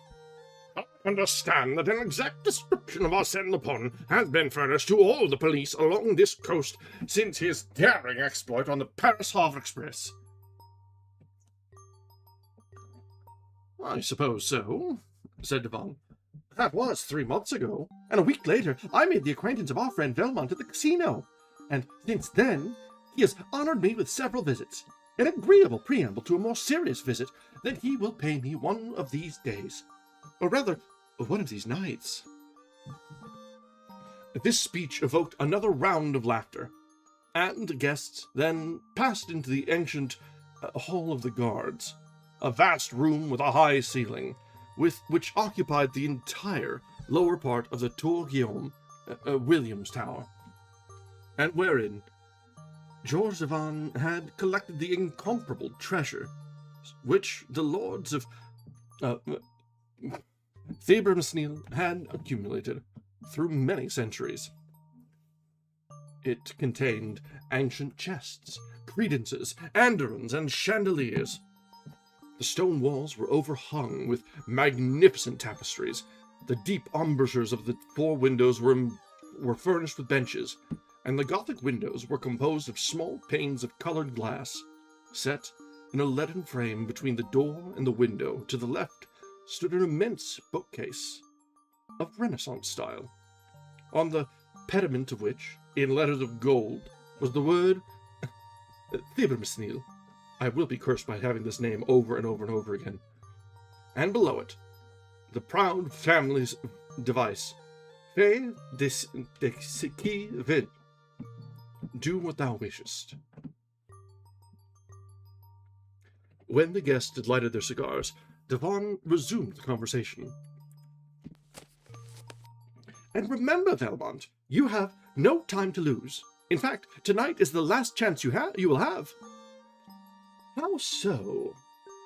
I understand that an exact description of Arsène Lupin has been furnished to all the police along this coast since his daring exploit on the Paris Havre Express. I suppose so, said Devon. That was 3 months ago, and a week later I made the acquaintance of our friend Valmont at the casino, and since then he has honored me with several visits, an agreeable preamble to a more serious visit that he will pay me one of these days, or rather, one of these nights. This speech evoked another round of laughter, and the guests then passed into the ancient Hall of the Guards, a vast room with a high ceiling, which occupied the entire lower part of the Tour Guillaume, William's Tower, and wherein Georges Devon had collected the incomparable treasure which the lords of Thieves had accumulated through many centuries. It contained ancient chests, credences, andirons, and chandeliers. The stone walls were overhung with magnificent tapestries. The deep embrasures of the 4 windows were furnished with benches, and the Gothic windows were composed of small panes of colored glass, set in a leaden frame between the door and the window. To the left stood an immense bookcase of Renaissance style, on the pediment of which, in letters of gold, was the word thieves. I will be cursed by having this name over and over and over again. And below it, the proud family's device, Fais de qui vil. Do what thou wishest. When the guests had lighted their cigars, Devon resumed the conversation. And remember, Valmont, you have no time to lose. In fact, tonight is the last chance you will have. How so?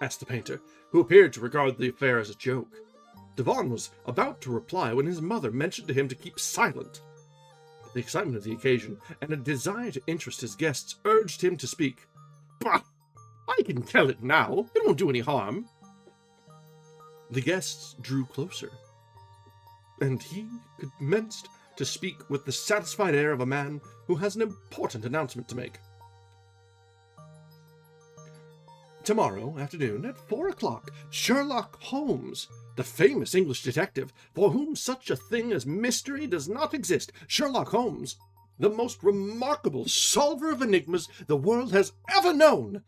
Asked the painter, who appeared to regard the affair as a joke. Devon was about to reply when his mother mentioned to him to keep silent. The excitement of the occasion and a desire to interest his guests urged him to speak. Bah! I can tell it now. It won't do any harm. The guests drew closer, and he commenced to speak with the satisfied air of a man who has an important announcement to make. Tomorrow afternoon at 4 o'clock, Sherlock Holmes, the famous English detective, for whom such a thing as mystery does not exist, Sherlock Holmes, the most remarkable solver of enigmas the world has ever known,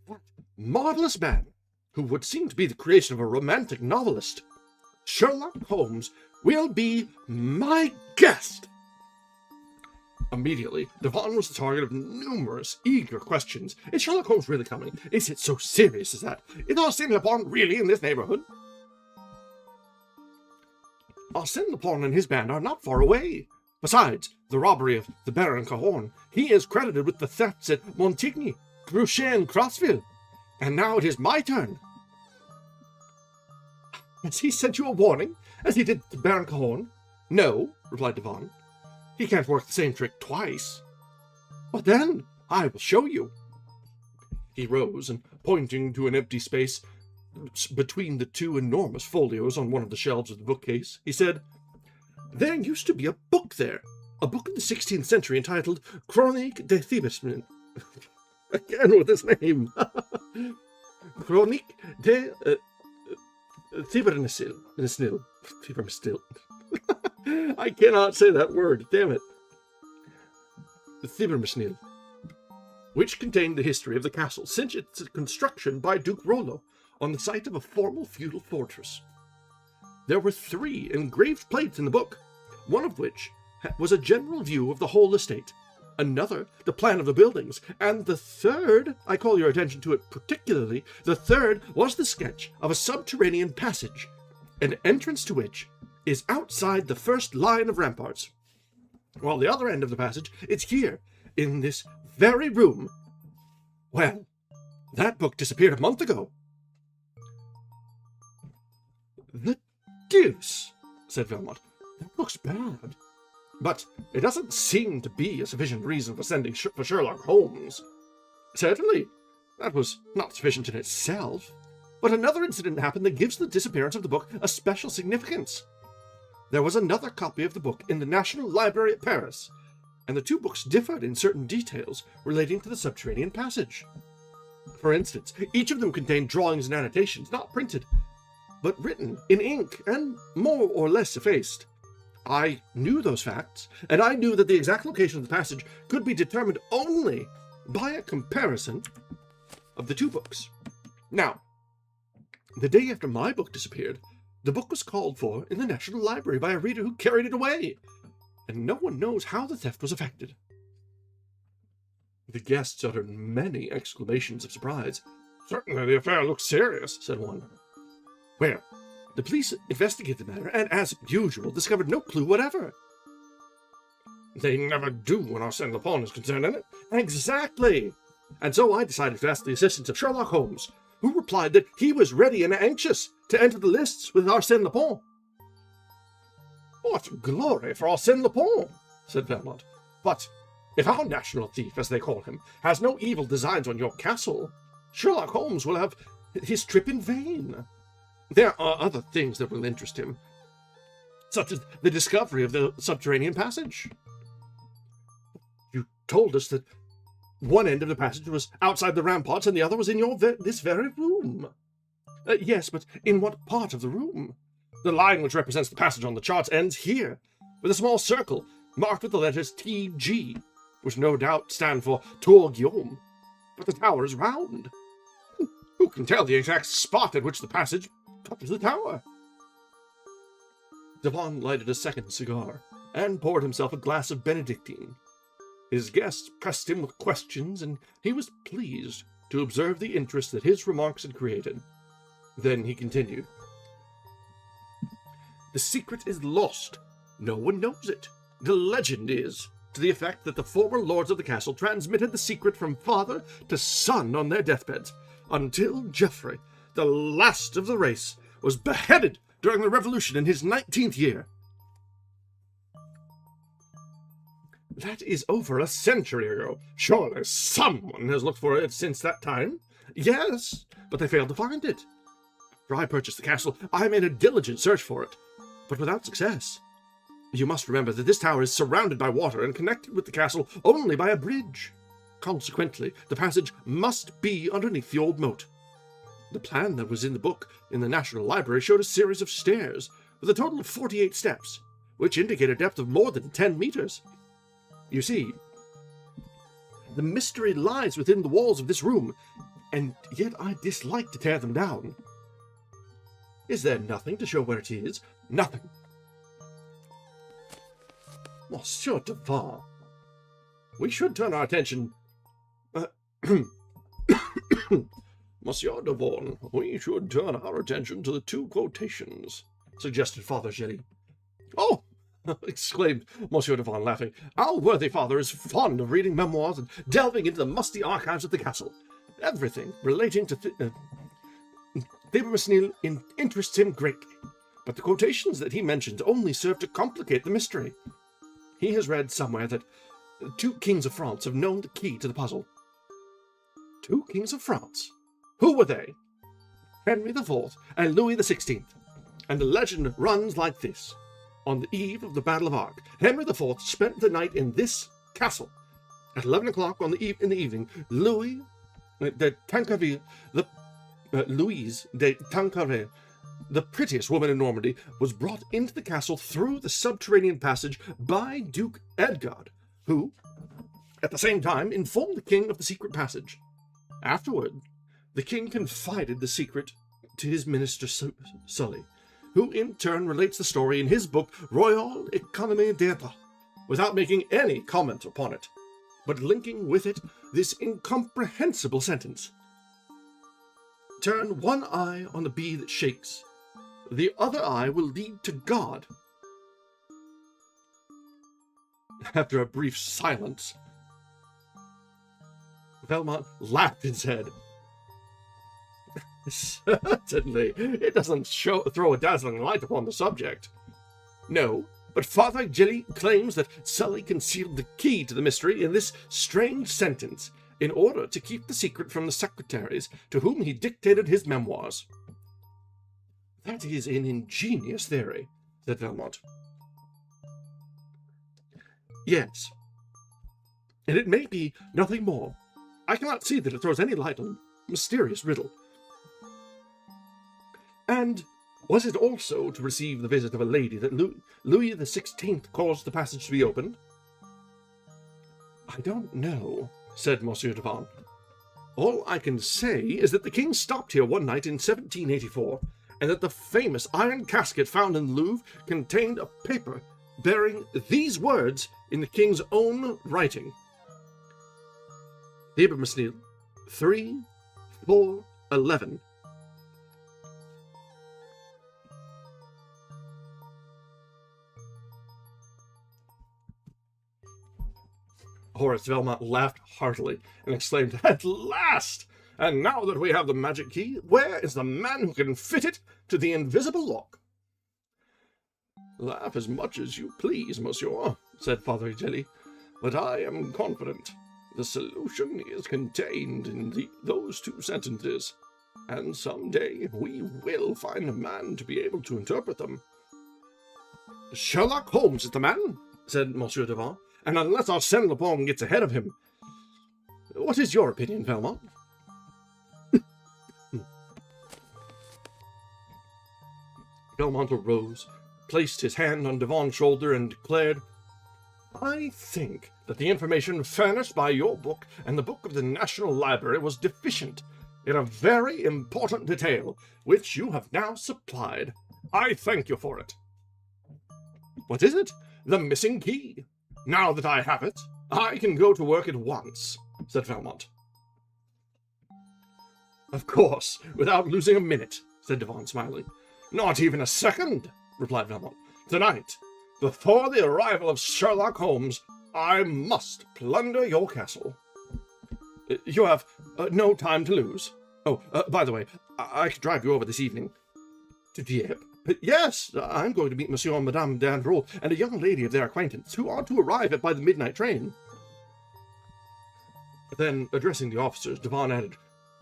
that marvelous man, who would seem to be the creation of a romantic novelist, Sherlock Holmes, will be my guest. Immediately, Devon was the target of numerous eager questions. Is Sherlock Holmes really coming? Is it so serious as that? Is Arsène Lupin really in this neighborhood? Arsène Lupin and his band are not far away. Besides the robbery of the Baron Cahorn, he is credited with the thefts at Montigny, Gruchet, and Crossville. And now it is my turn. Has he sent you a warning, as he did to Baron Cahorn? No, replied Devon. He can't work the same trick twice. But then I will show you. He rose, and pointing to an empty space between the two enormous folios on one of the shelves of the bookcase, he said, There used to be a book there, a book of the 16th century entitled Chronique des Thieves. Again with his name. Chronique des Thieves. I cannot say that word, damn it. The Thieves, which contained the history of the castle since its construction by Duke Rollo on the site of a former feudal fortress. There were 3 engraved plates in the book, one of which was a general view of the whole estate, another the plan of the buildings, and the third, I call your attention to it particularly, the third was the sketch of a subterranean passage, an entrance to which is outside the first line of ramparts, while the other end of the passage is here, in this very room. Well, that book disappeared a month ago. The deuce, said Valmont. That looks bad. But it doesn't seem to be a sufficient reason for sending for Sherlock Holmes. Certainly, that was not sufficient in itself. But another incident happened that gives the disappearance of the book a special significance. There was another copy of the book in the National Library at Paris, and the 2 books differed in certain details relating to the subterranean passage. For instance, each of them contained drawings and annotations not printed, but written in ink and more or less effaced. I knew those facts, and I knew that the exact location of the passage could be determined only by a comparison of the 2 books. Now, the day after my book disappeared, the book was called for in the National Library by a reader who carried it away, and no one knows how the theft was effected. The guests uttered many exclamations of surprise. Certainly the affair looks serious, said one. Well, the police investigated the matter, and, as usual, discovered no clue whatever. They never do when Arsène Lupin is concerned in it. Exactly! And so I decided to ask the assistance of Sherlock Holmes, who replied that he was ready and anxious to enter the lists with Arsène Lupin. What glory for Arsène Lupin, said Valmont. But if our national thief, as they call him, has no evil designs on your castle, Sherlock Holmes will have his trip in vain. There are other things that will interest him, such as the discovery of the subterranean passage. told us that one end of the passage was outside the ramparts and the other was in this very room. Yes, but in what part of the room? The line which represents the passage on the charts ends here, with a small circle marked with the letters TG, which no doubt stand for Tour Guillaume. But the tower is round. Who can tell the exact spot at which the passage touches the tower? Devon lighted a second cigar and poured himself a glass of Benedictine. His guests pressed him with questions, and he was pleased to observe the interest that his remarks had created. Then he continued. The secret is lost. No one knows it. The legend is to the effect that the former lords of the castle transmitted the secret from father to son on their deathbeds, until Geoffrey, the last of the race, was beheaded during the Revolution in his 19th year. That is over a century ago. Surely someone has looked for it since that time. Yes, but they failed to find it. After I purchased the castle, I made a diligent search for it, but without success. You must remember that this tower is surrounded by water and connected with the castle only by a bridge. Consequently, the passage must be underneath the old moat. The plan that was in the book in the National Library showed a series of stairs, with a total of 48 steps, which indicate a depth of more than 10 meters. You see, the mystery lies within the walls of this room, and yet I dislike to tear them down. Is there nothing to show where it is? Nothing. Monsieur Devon, we should turn our attention... Monsieur Devon, we should turn our attention to the two quotations, suggested Father Gély. Oh! exclaimed Monsieur Devon, laughing. Our worthy father is fond of reading memoirs and delving into the musty archives of the castle. Everything relating to Thibermesnil interests him greatly, but the quotations that he mentions only serve to complicate the mystery. He has read somewhere that 2 kings of France have known the key to the puzzle. 2 kings of France? Who were they? Henry IV and Louis XVI. And the legend runs like this. On the eve of the Battle of Arques, Henry IV spent the night in this castle. At 11 o'clock in the evening, Louise de Tancarville, the prettiest woman in Normandy, was brought into the castle through the subterranean passage by Duke Edgard, who, at the same time, informed the king of the secret passage. Afterward, the king confided the secret to his minister Sully, who in turn relates the story in his book Royal Economie d'Etat, without making any comment upon it, but linking with it this incomprehensible sentence. Turn one eye on the bee that shakes, the other eye will lead to God. After a brief silence, Velmont laughed and said, Certainly, it doesn't throw a dazzling light upon the subject. No, but Father Gély claims that Sully concealed the key to the mystery in this strange sentence, in order to keep the secret from the secretaries to whom he dictated his memoirs. That is an ingenious theory, said Velmont. Yes, and it may be nothing more. I cannot see that it throws any light on the mysterious riddle. And was it also to receive the visit of a lady that Louis XVI caused the passage to be opened? I don't know, said Monsieur Devon. All I can say is that the king stopped here one night in 1784, and that the famous iron casket found in the Louvre contained a paper bearing these words in the king's own writing. Thibermesnil, 3-4-11. Horace Velmont laughed heartily and exclaimed, At last! And now that we have the magic key, where is the man who can fit it to the invisible lock? Laugh as much as you please, monsieur, said Father Gély, but I am confident. The solution is contained in those 2 sentences, and some day we will find a man to be able to interpret them. Sherlock Holmes is the man, said Monsieur Devon, and unless Arsène Lupin gets ahead of him. What is your opinion, Velmont? Velmont arose, placed his hand on Devon's shoulder, and declared, I think that the information furnished by your book and the book of the National Library was deficient in a very important detail, which you have now supplied. I thank you for it. What is it? The missing key. Now that I have it, I can go to work at once, said Velmont. Of course, without losing a minute, said Devon, smiling. Not even a second, replied Velmont. Tonight, before the arrival of Sherlock Holmes, I must plunder your castle. You have no time to lose. Oh, by the way, I could drive you over this evening. To Dieppe? Yes, I'm going to meet Monsieur and Madame d'Androl and a young lady of their acquaintance, who are to arrive by the midnight train. Then, addressing the officers, Devon added,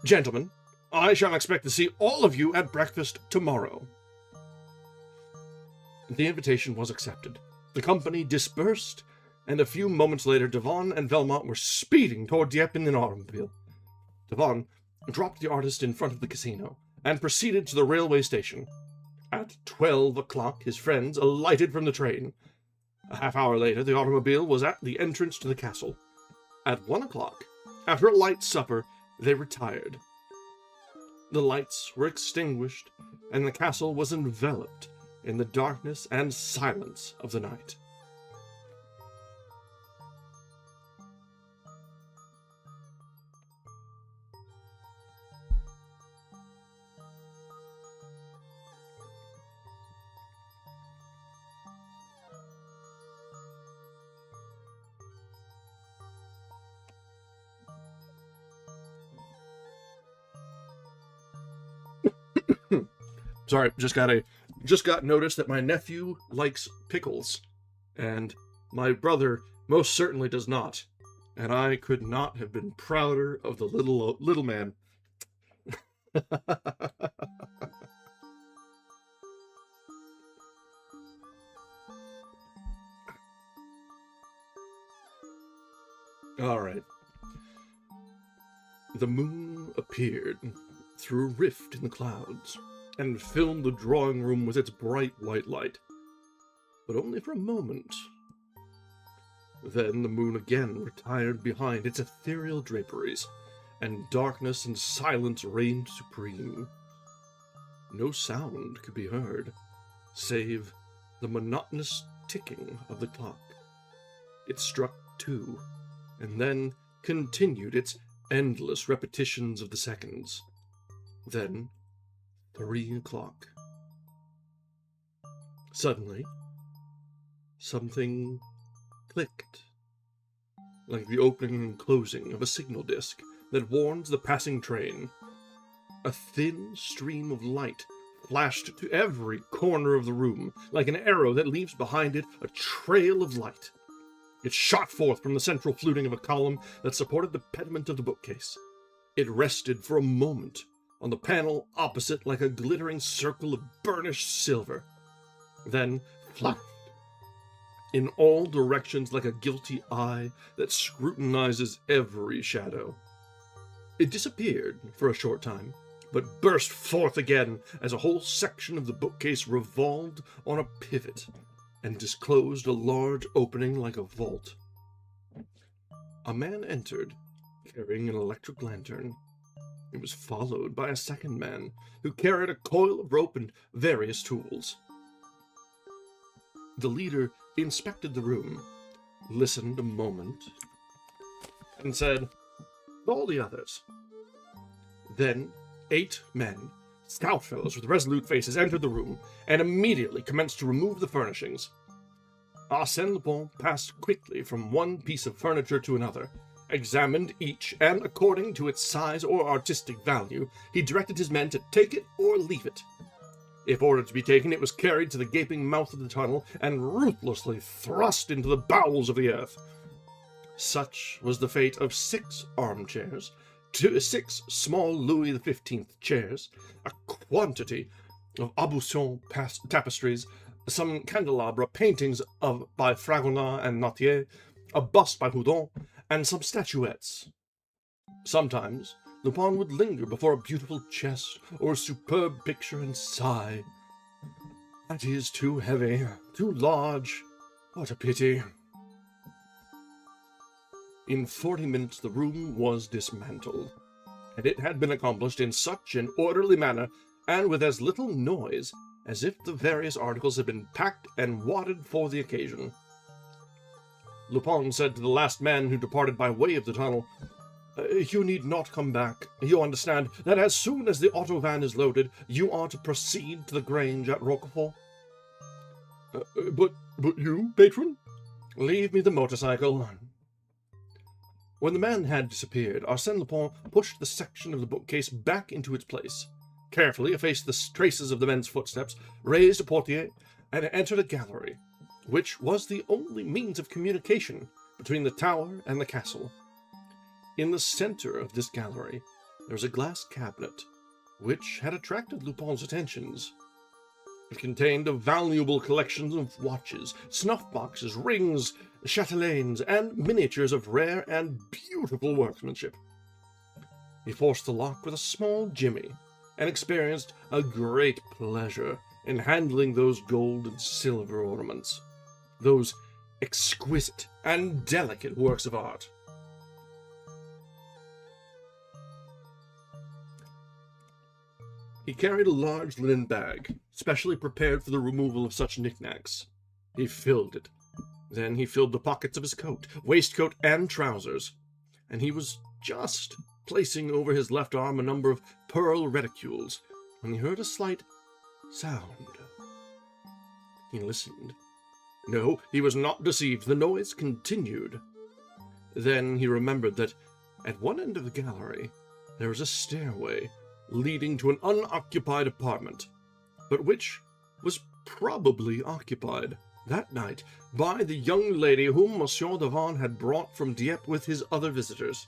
Gentlemen, I shall expect to see all of you at breakfast tomorrow. The invitation was accepted. The company dispersed, and a few moments later Devon and Velmont were speeding toward Dieppe in an automobile. Devon dropped the artist in front of the casino, and proceeded to the railway station. At 12 o'clock his friends alighted from the train. A half-hour later the automobile was at the entrance to the castle. At 1 o'clock, after a light supper, they retired. The lights were extinguished, and the castle was enveloped in the darkness and silence of the night. Sorry, just got notice that my nephew likes pickles, and my brother most certainly does not, and I could not have been prouder of the little man. All right. The moon appeared through a rift in the clouds, and filled the drawing room with its bright white light. But only for a moment. Then the moon again retired behind its ethereal draperies, and darkness and silence reigned supreme. No sound could be heard, save the monotonous ticking of the clock. It struck 2, and then continued its endless repetitions of the seconds. Then 3 o'clock. Suddenly, something clicked, like the opening and closing of a signal disc that warns the passing train. A thin stream of light flashed to every corner of the room, like an arrow that leaves behind it a trail of light. It shot forth from the central fluting of a column that supported the pediment of the bookcase. It rested for a moment on the panel opposite like a glittering circle of burnished silver, then flashed in all directions like a guilty eye that scrutinizes every shadow. It disappeared for a short time, but burst forth again as a whole section of the bookcase revolved on a pivot and disclosed a large opening like a vault. A man entered, carrying an electric lantern. It was followed by a second man, who carried a coil of rope and various tools. The leader inspected the room, listened a moment, and said, "All the others." Then 8 men, stout fellows with resolute faces, entered the room, and immediately commenced to remove the furnishings. Arsène Lupin passed quickly from one piece of furniture to another, examined each, and according to its size or artistic value, he directed his men to take it or leave it. If ordered to be taken, it was carried to the gaping mouth of the tunnel and ruthlessly thrust into the bowels of the earth. Such was the fate of 6 armchairs, 6 small Louis XV chairs, a quantity of Aubusson tapestries, some candelabra paintings by Fragonard and Nautier, a bust by Houdon, and some statuettes. Sometimes Lupin would linger before a beautiful chest or a superb picture and sigh. That is too heavy, too large. What a pity. In 40 minutes the room was dismantled, and it had been accomplished in such an orderly manner and with as little noise as if the various articles had been packed and wadded for the occasion. Lupin said to the last man who departed by way of the tunnel, "You need not come back. You understand that as soon as the auto van is loaded, you are to proceed to the Grange at Roquefort." But you, patron? Leave me the motorcycle." When the man had disappeared, Arsène Lupin pushed the section of the bookcase back into its place, carefully effaced the traces of the men's footsteps, raised a portiere, and entered a gallery, which was the only means of communication between the tower and the castle. In the center of this gallery there was a glass cabinet, which had attracted Lupin's attentions. It contained a valuable collection of watches, snuff-boxes, rings, chatelaines, and miniatures of rare and beautiful workmanship. He forced the lock with a small jimmy, and experienced a great pleasure in handling those gold and silver ornaments, those exquisite and delicate works of art. He carried a large linen bag, specially prepared for the removal of such knickknacks. He filled it. Then he filled the pockets of his coat, waistcoat, and trousers, and he was just placing over his left arm a number of pearl reticules when he heard a slight sound. He listened. No, he was not deceived. The noise continued. Then he remembered that at one end of the gallery there was a stairway leading to an unoccupied apartment, but which was probably occupied that night by the young lady whom Monsieur Devant had brought from Dieppe with his other visitors.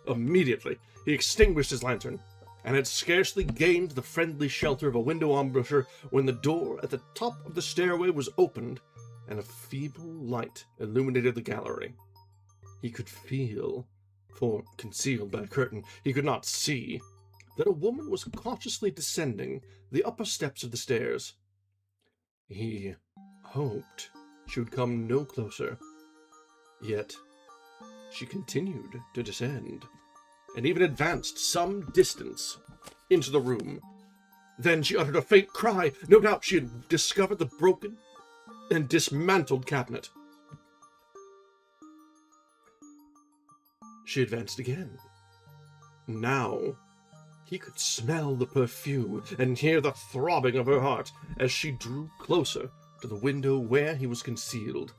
Immediately he extinguished his lantern, and had scarcely gained the friendly shelter of a window embrasure when the door at the top of the stairway was opened, and a feeble light illuminated the gallery. He could feel, for concealed by a curtain he could not see, that a woman was cautiously descending the upper steps of the stairs. He hoped she would come no closer, yet she continued to descend, and even advanced some distance into the room. Then she uttered a faint cry. No doubt she had discovered the broken and dismantled cabinet. She advanced again. Now he could smell the perfume and hear the throbbing of her heart as she drew closer to the window where he was concealed.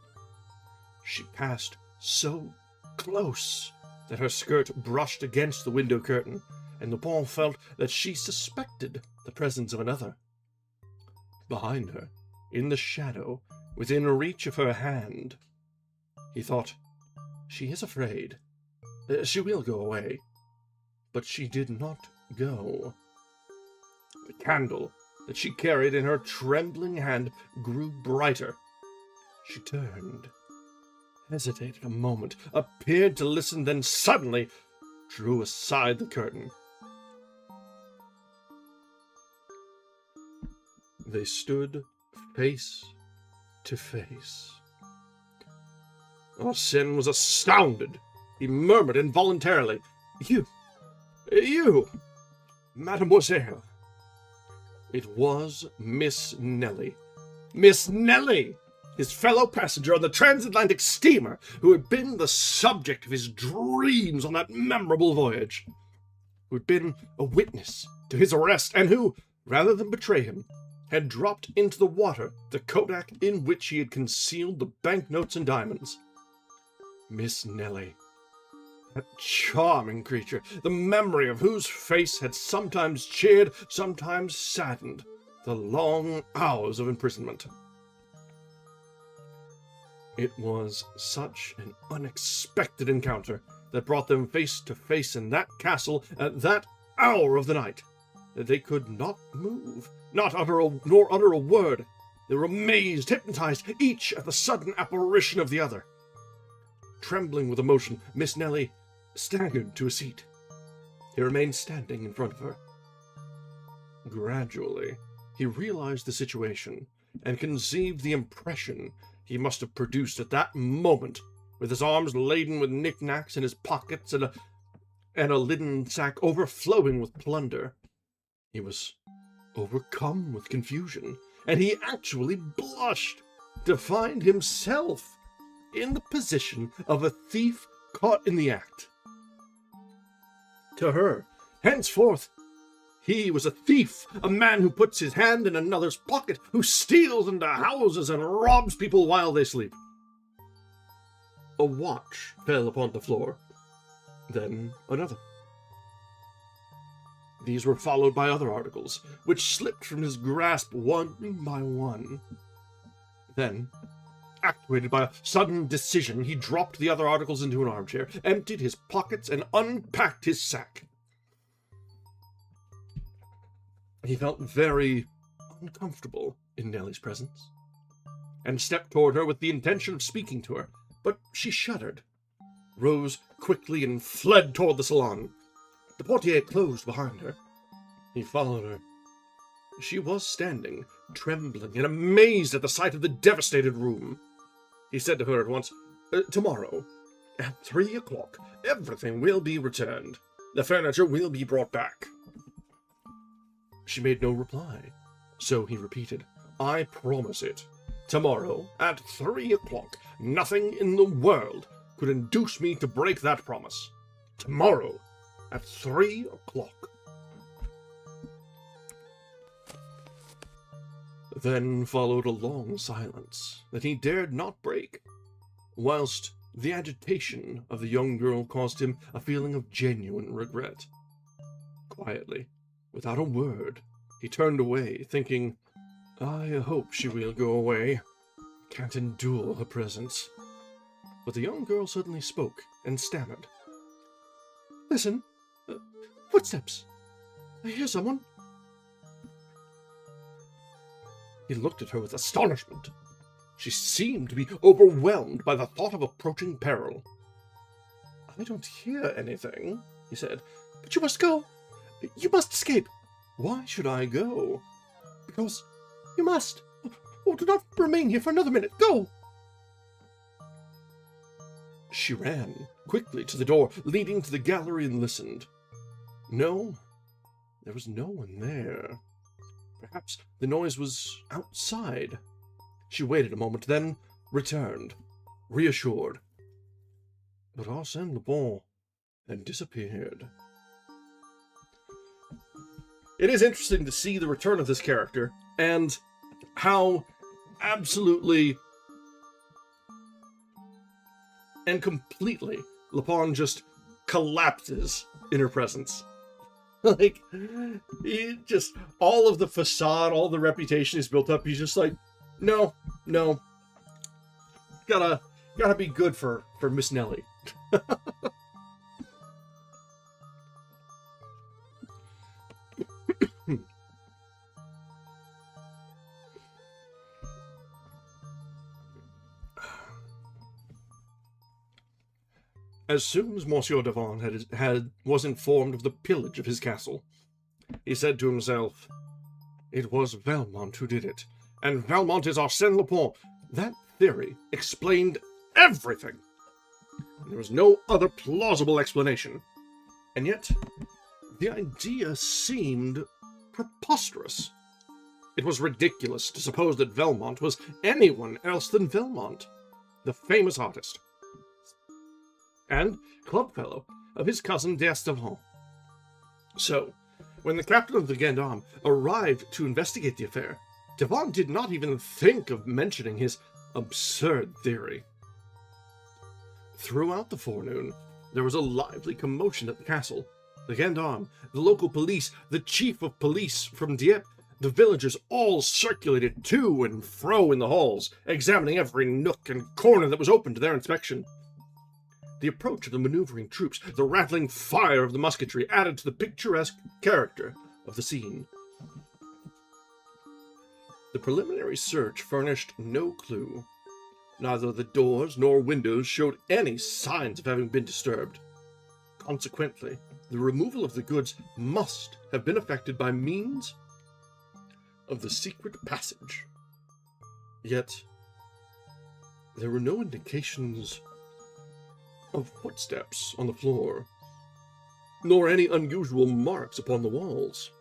She passed so close that her skirt brushed against the window curtain, and Lupin felt that she suspected the presence of another. Behind her, in the shadow, within reach of her hand, he thought, "She is afraid. She will go away." But she did not go. The candle that she carried in her trembling hand grew brighter. She turned, hesitated a moment, appeared to listen, then suddenly drew aside the curtain. They stood face to face. Arsène was astounded. He murmured involuntarily, You, Mademoiselle." It was Miss Nelly. Miss Nelly! His fellow passenger on the transatlantic steamer, who had been the subject of his dreams on that memorable voyage, who had been a witness to his arrest, and who, rather than betray him, had dropped into the water the kodak in which he had concealed the banknotes and diamonds. Miss Nelly, that charming creature, the memory of whose face had sometimes cheered, sometimes saddened the long hours of imprisonment. It was such an unexpected encounter that brought them face to face in that castle at that hour of the night, that they could not move, nor utter a word. They were amazed, hypnotized, each at the sudden apparition of the other. Trembling with emotion, Miss Nellie staggered to a seat. He remained standing in front of her. Gradually, he realized the situation and conceived the impression he must have produced at that moment, with his arms laden with knickknacks in his pockets and a linen sack overflowing with plunder. He was overcome with confusion, and he actually blushed to find himself in the position of a thief caught in the act. To her, henceforth, he was a thief, a man who puts his hand in another's pocket, who steals into houses and robs people while they sleep. A watch fell upon the floor, then another. These were followed by other articles, which slipped from his grasp one by one. Then, actuated by a sudden decision, he dropped the other articles into an armchair, emptied his pockets, and unpacked his sack. He felt very uncomfortable in Nellie's presence, and stepped toward her with the intention of speaking to her, but she shuddered, rose quickly, and fled toward the salon. The portière closed behind her. He followed her. She was standing, trembling and amazed at the sight of the devastated room. He said to her at once, "Tomorrow, at 3 o'clock, everything will be returned. The furniture will be brought back." She made no reply, so he repeated, "I promise it. Tomorrow, at 3 o'clock, nothing in the world could induce me to break that promise. Tomorrow, at 3 o'clock. Then followed a long silence that he dared not break, whilst the agitation of the young girl caused him a feeling of genuine regret. Quietly, without a word, he turned away, thinking, "I hope she will go away. Can't endure her presence." But the young girl suddenly spoke and stammered. "Listen. Footsteps. I hear someone." He looked at her with astonishment. She seemed to be overwhelmed by the thought of approaching peril. "I don't hear anything," he said. "But you must go. You must escape." "Why should I go?" "Because you must. Oh, do not remain here for another minute. Go!" She ran quickly to the door leading to the gallery and listened. No, there was no one there. Perhaps the noise was outside. She waited a moment, then returned, reassured. But Arsène Lupin had disappeared. It is interesting to see the return of this character, and how absolutely and completely Lupin just collapses in her presence. Like, he just, all of the facade, all the reputation he's built up, he's just like, no, gotta be good for Miss Nellie. As soon as Monsieur Devant was informed of the pillage of his castle, he said to himself, "It was Valmont who did it, and Valmont is Arsène Lupin." That theory explained everything. There was no other plausible explanation. And yet, the idea seemed preposterous. It was ridiculous to suppose that Valmont was anyone else than Valmont, the famous artist and clubfellow of his cousin d'Estavant. So, when the captain of the gendarmes arrived to investigate the affair, Devant did not even think of mentioning his absurd theory. Throughout the forenoon, there was a lively commotion at the castle. The gendarmes, the local police, the chief of police from Dieppe, the villagers all circulated to and fro in the halls, examining every nook and corner that was open to their inspection. The approach of the maneuvering troops, the rattling fire of the musketry added to the picturesque character of the scene. The preliminary search furnished no clue. Neither the doors nor windows showed any signs of having been disturbed. Consequently, the removal of the goods must have been effected by means of the secret passage. Yet, there were no indications of footsteps on the floor, nor any unusual marks upon the walls.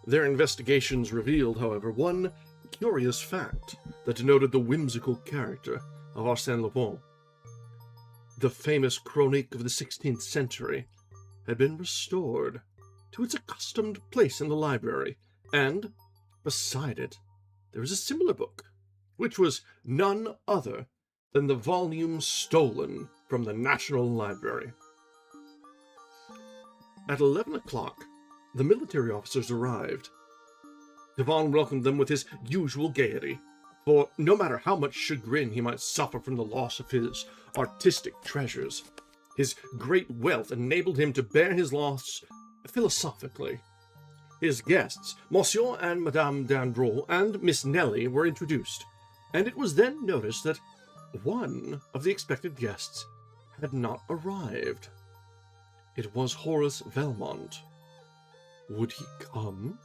Their investigations revealed, however, one curious fact that denoted the whimsical character of Arsène Lupin. The famous chronique of the 16th century had been restored to its accustomed place in the library, and, beside it, there was a similar book, which was none other than the volume stolen from the National Library. At 11 o'clock, the military officers arrived. Devon welcomed them with his usual gaiety, for no matter how much chagrin he might suffer from the loss of his artistic treasures, his great wealth enabled him to bear his loss philosophically. His guests, Monsieur and Madame Dandreau and Miss Nelly, were introduced, and it was then noticed that one of the expected guests had not arrived. It was Horace Valmont. Would he come?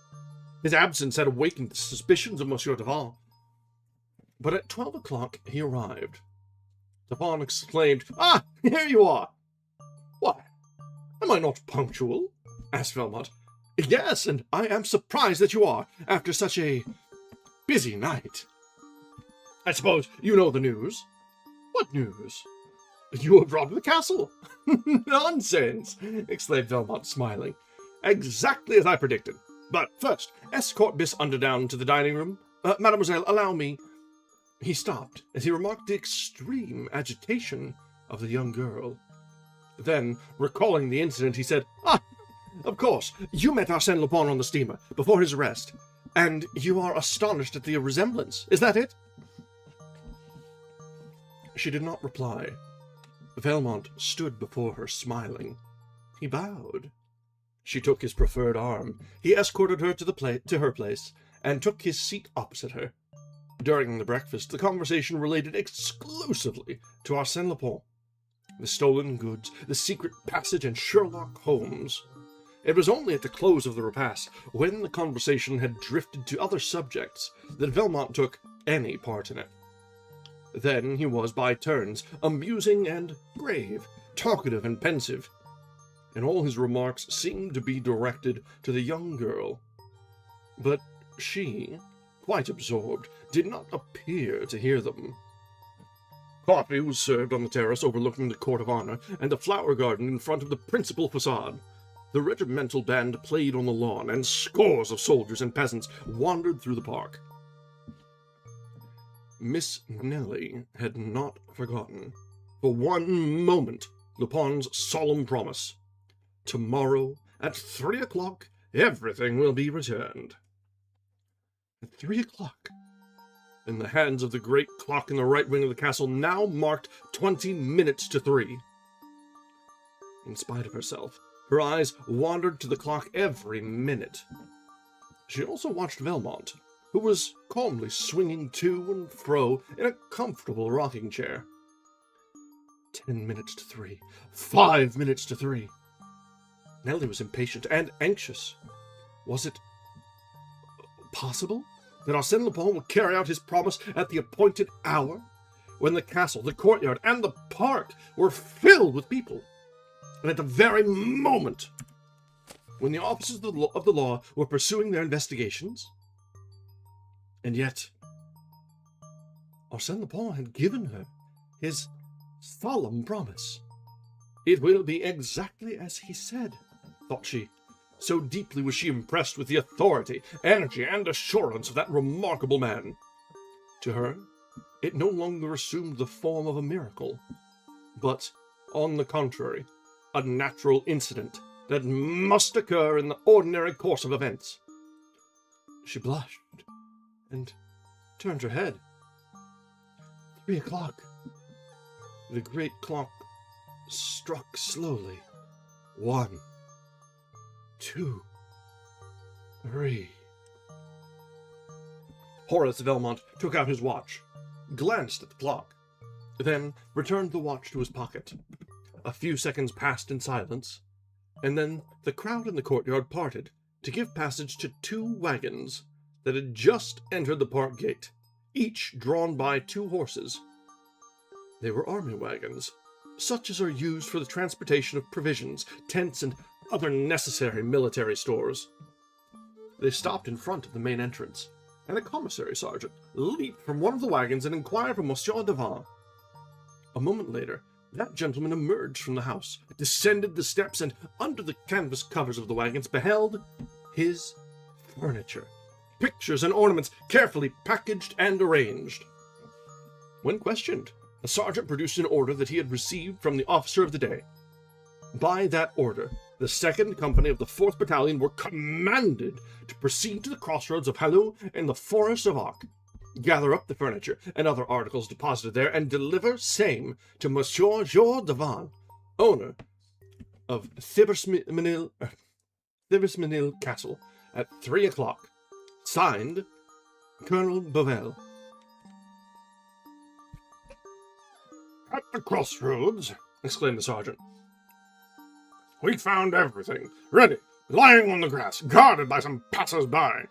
His absence had awakened the suspicions of Monsieur Devon. But at 12 o'clock he arrived. Devon exclaimed, "Ah, here you are!" "Why, am I not punctual?" asked Valmont. "Yes, and I am surprised that you are, after such a busy night. I suppose you know the news?" "What news?" "You have robbed the castle." "Nonsense!" exclaimed Valmont, smiling. "Exactly as I predicted. But first, escort Miss Underdown to the dining room. Mademoiselle, allow me—" He stopped as he remarked the extreme agitation of the young girl. Then, recalling the incident, he said, "Ah, of course, you met Arsène Lupin on the steamer, before his arrest, and you are astonished at the resemblance. Is that it?" She did not reply. Valmont stood before her, smiling. He bowed. She took his proffered arm. He escorted her to her place, and took his seat opposite her. During the breakfast, the conversation related exclusively to Arsène Lupin, the stolen goods, the secret passage, and Sherlock Holmes. It was only at the close of the repast, when the conversation had drifted to other subjects, that Valmont took any part in it. Then he was, by turns, amusing and grave, talkative and pensive, and all his remarks seemed to be directed to the young girl. But she, quite absorbed, did not appear to hear them. Coffee was served on the terrace overlooking the Court of Honor and the flower garden in front of the principal facade. The regimental band played on the lawn, and scores of soldiers and peasants wandered through the park. Miss Nelly had not forgotten, for one moment, Lupin's solemn promise. Tomorrow, at 3 o'clock, everything will be returned. At 3 o'clock, and the hands of the great clock in the right wing of the castle now marked 20 minutes to 3. In spite of herself, her eyes wandered to the clock every minute. She also watched Valmont, who was calmly swinging to and fro in a comfortable rocking chair. 10 minutes to 3. 5 minutes to 3. Nelly was impatient and anxious. Was it possible that Arsène Lupin would carry out his promise at the appointed hour, when the castle, the courtyard, and the park were filled with people, and at the very moment when the officers of the law were pursuing their investigations? And yet, Arsène Lupin had given her his solemn promise. It will be exactly as he said, thought she. So deeply was she impressed with the authority, energy, and assurance of that remarkable man. To her, it no longer assumed the form of a miracle, but, on the contrary, a natural incident that must occur in the ordinary course of events. She blushed and turned her head. 3 o'clock. The great clock struck slowly. 1, 2, 3. Horace Velmont took out his watch, glanced at the clock, then returned the watch to his pocket. A few seconds passed in silence, and then the crowd in the courtyard parted to give passage to 2 wagons that had just entered the park gate, each drawn by 2 horses. They were army wagons, such as are used for the transportation of provisions, tents, and other necessary military stores. They stopped in front of the main entrance, and a commissary sergeant leaped from one of the wagons and inquired for Monsieur Devant. A moment later, that gentleman emerged from the house, descended the steps, and under the canvas covers of the wagons beheld his furniture, pictures and ornaments carefully packaged and arranged. When questioned, the sergeant produced an order that he had received from the officer of the day. By that order, the 2nd Company of the 4th Battalion were commanded to proceed to the crossroads of Halleux in the Forest of Arc, gather up the furniture and other articles deposited there, and deliver same to Monsieur Georges Devant, owner of Thibersmenil Castle, at 3 o'clock. Signed, Colonel Beauvel. "At the crossroads," exclaimed the sergeant, "we found everything ready, lying on the grass, guarded by some passers-by.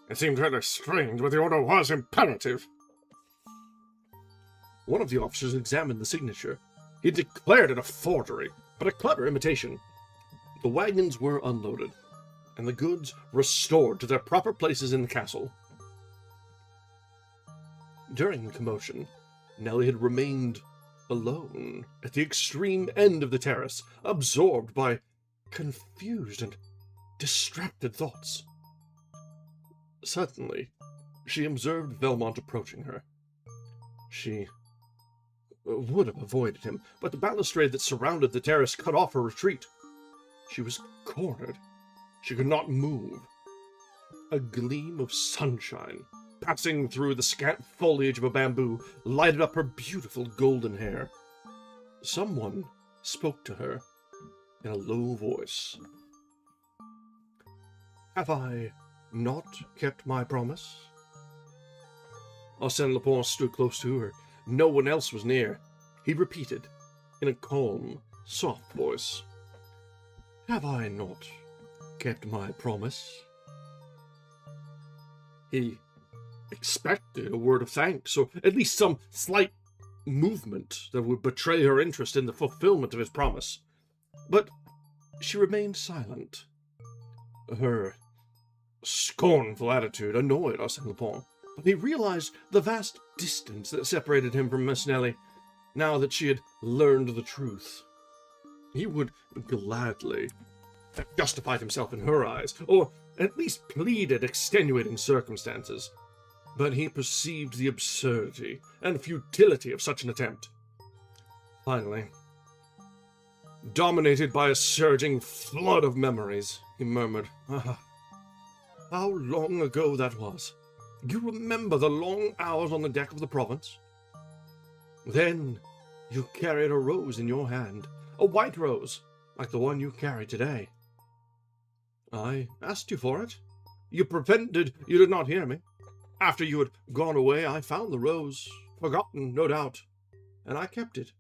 It seemed rather strange, but the order was imperative." One of the officers examined the signature. He declared it a forgery, but a clever imitation. The wagons were unloaded, and the goods restored to their proper places in the castle. During the commotion, Nellie had remained alone at the extreme end of the terrace, absorbed by confused and distracted thoughts. Suddenly, she observed Velmont approaching her. She would have avoided him, but the balustrade that surrounded the terrace cut off her retreat. She was cornered. She could not move. A gleam of sunshine, passing through the scant foliage of a bamboo, lighted up her beautiful golden hair. Someone spoke to her in a low voice. "Have I not kept my promise?" Arsène Lupin stood close to her. No one else was near. He repeated, in a calm, soft voice, "Have I not kept my promise?" He expected a word of thanks, or at least some slight movement that would betray her interest in the fulfillment of his promise. But she remained silent. Her scornful attitude annoyed Arsène Lupin, but he realized the vast distance that separated him from Miss Nellie, now that she had learned the truth. He would gladly have justified himself in her eyes, or at least pleaded extenuating circumstances, but he perceived the absurdity and futility of such an attempt. Finally, dominated by a surging flood of memories, he murmured, "How long ago that was! You remember the long hours on the deck of the Provence? Then you carried a rose in your hand, a white rose, like the one you carry today. I asked you for it. You pretended you did not hear me. After you had gone away, I found the rose, forgotten, no doubt, and I kept it."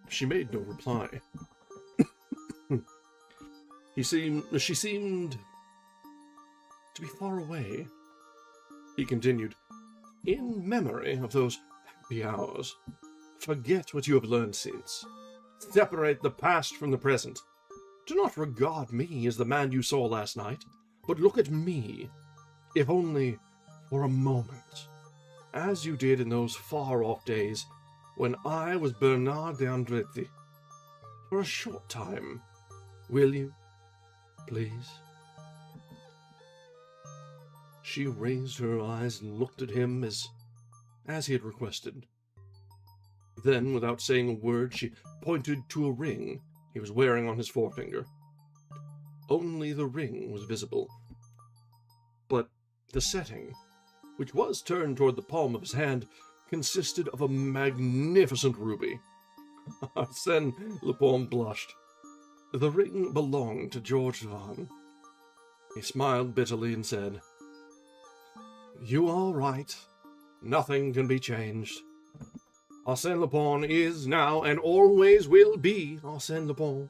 She made no reply. She seemed to be far away. He continued, "In memory of those happy hours, forget what you have learned since. Separate the past from the present. Do not regard me as the man you saw last night, but look at me, if only for a moment, as you did in those far-off days when I was Bernard d'Andretti. For a short time, will you, please?" She raised her eyes and looked at him as he had requested. Then, without saying a word, she pointed to a ring he was wearing on his forefinger. Only the ring was visible, but the setting, which was turned toward the palm of his hand, consisted of a magnificent ruby. Arsène Lupin blushed. The ring belonged to Georges Devant. He smiled bitterly and said, You are right. Nothing can be changed. Arsène Lupin is now and always will be Arsène Lupin.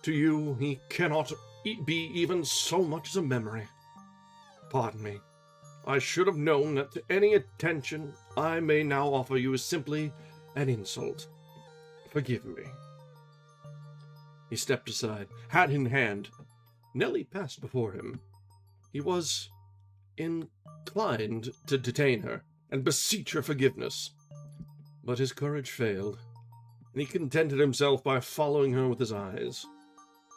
To you, he cannot be even so much as a memory. Pardon me. I should have known that any attention I may now offer you is simply an insult. Forgive me. He stepped aside, hat in hand. Nellie passed before him. He was inclined to detain her and beseech her forgiveness. But his courage failed, and he contented himself by following her with his eyes,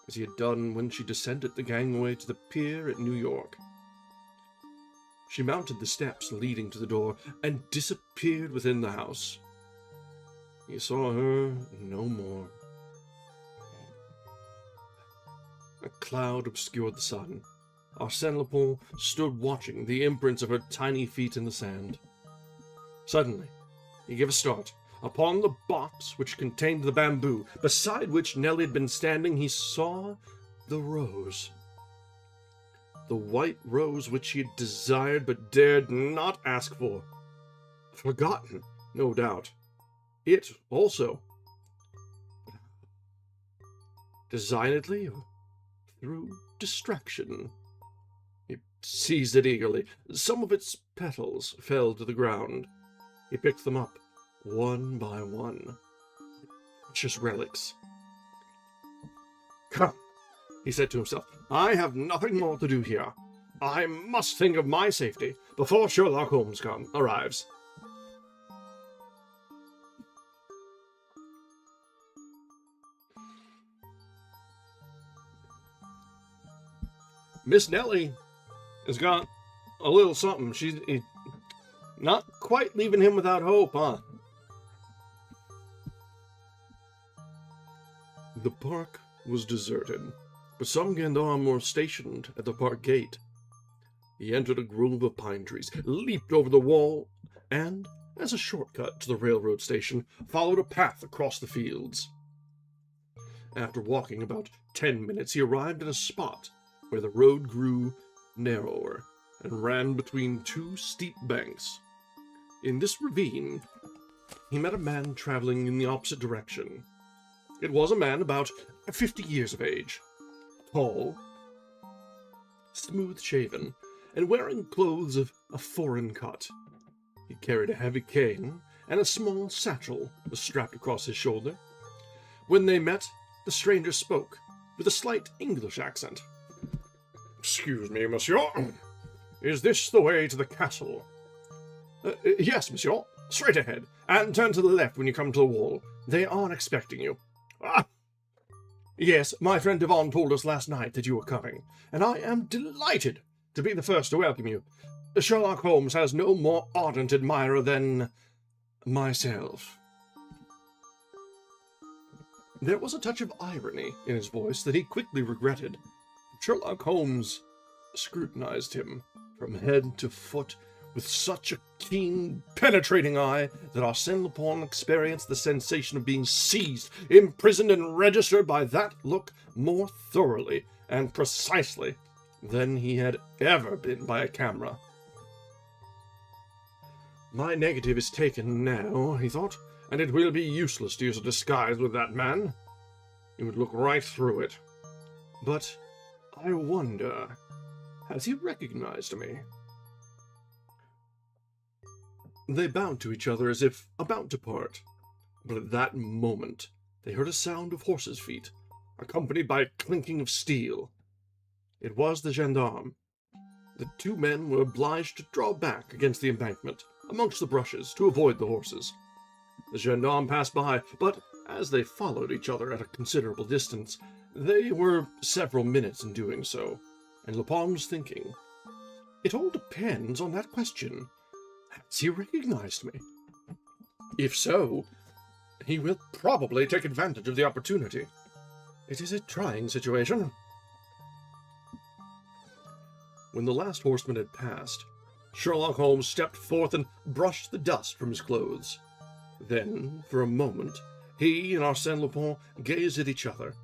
as he had done when she descended the gangway to the pier at New York. She mounted the steps leading to the door and disappeared within the house. He saw her no more. A cloud obscured the sun. Arsène Lupin stood watching the imprints of her tiny feet in the sand. Suddenly, he gave a start. Upon the box which contained the bamboo, beside which Nellie had been standing, he saw the rose. The white rose which he had desired but dared not ask for. Forgotten, no doubt. It also. Designedly or through distraction. He seized it eagerly. Some of its petals fell to the ground. He picked them up, one by one. Precious relics. Come, he said to himself. I have nothing more to do here. I must think of my safety before Sherlock Holmes arrives. Miss Nellie has got a little something. She's not quite leaving him without hope, huh? The park was deserted, but some gendarmes were stationed at the park gate. He entered a grove of pine trees, leaped over the wall, and, as a shortcut to the railroad station, followed a path across the fields. After walking about 10 minutes, he arrived at a spot where the road grew narrower and ran between two steep banks. In this ravine, he met a man traveling in the opposite direction. It was a man about 50 years of age, tall, smooth-shaven, and wearing clothes of a foreign cut. He carried a heavy cane, and a small satchel was strapped across his shoulder. When they met, the stranger spoke, with a slight English accent. Excuse me, monsieur. Is this the way to the castle? Yes, monsieur. Straight ahead, and turn to the left when you come to the wall. They aren't expecting you. Ah! Yes, my friend Devon told us last night that you were coming, and I am delighted to be the first to welcome you. Sherlock Holmes has no more ardent admirer than myself. There was a touch of irony in his voice that he quickly regretted. Sherlock Holmes scrutinized him from head to foot with such a keen, penetrating eye that Arsène Lupin experienced the sensation of being seized, imprisoned, and registered by that look more thoroughly and precisely than he had ever been by a camera. My negative is taken now, he thought, and it will be useless to use a disguise with that man. He would look right through it. But I wonder, has he recognized me? They bowed to each other as if about to part, but at that moment they heard a sound of horses' feet, accompanied by a clinking of steel. It was the gendarme. The two men were obliged to draw back against the embankment, amongst the brushes, to avoid the horses. The gendarme passed by, but as they followed each other at a considerable distance, they were several minutes in doing so, and Lupin was thinking, it all depends on that question. Has he recognized me? If so, he will probably take advantage of the opportunity. It is a trying situation. When the last horseman had passed, Sherlock Holmes stepped forth and brushed the dust from his clothes. Then, for a moment, he and Arsène Lupin gazed at each other,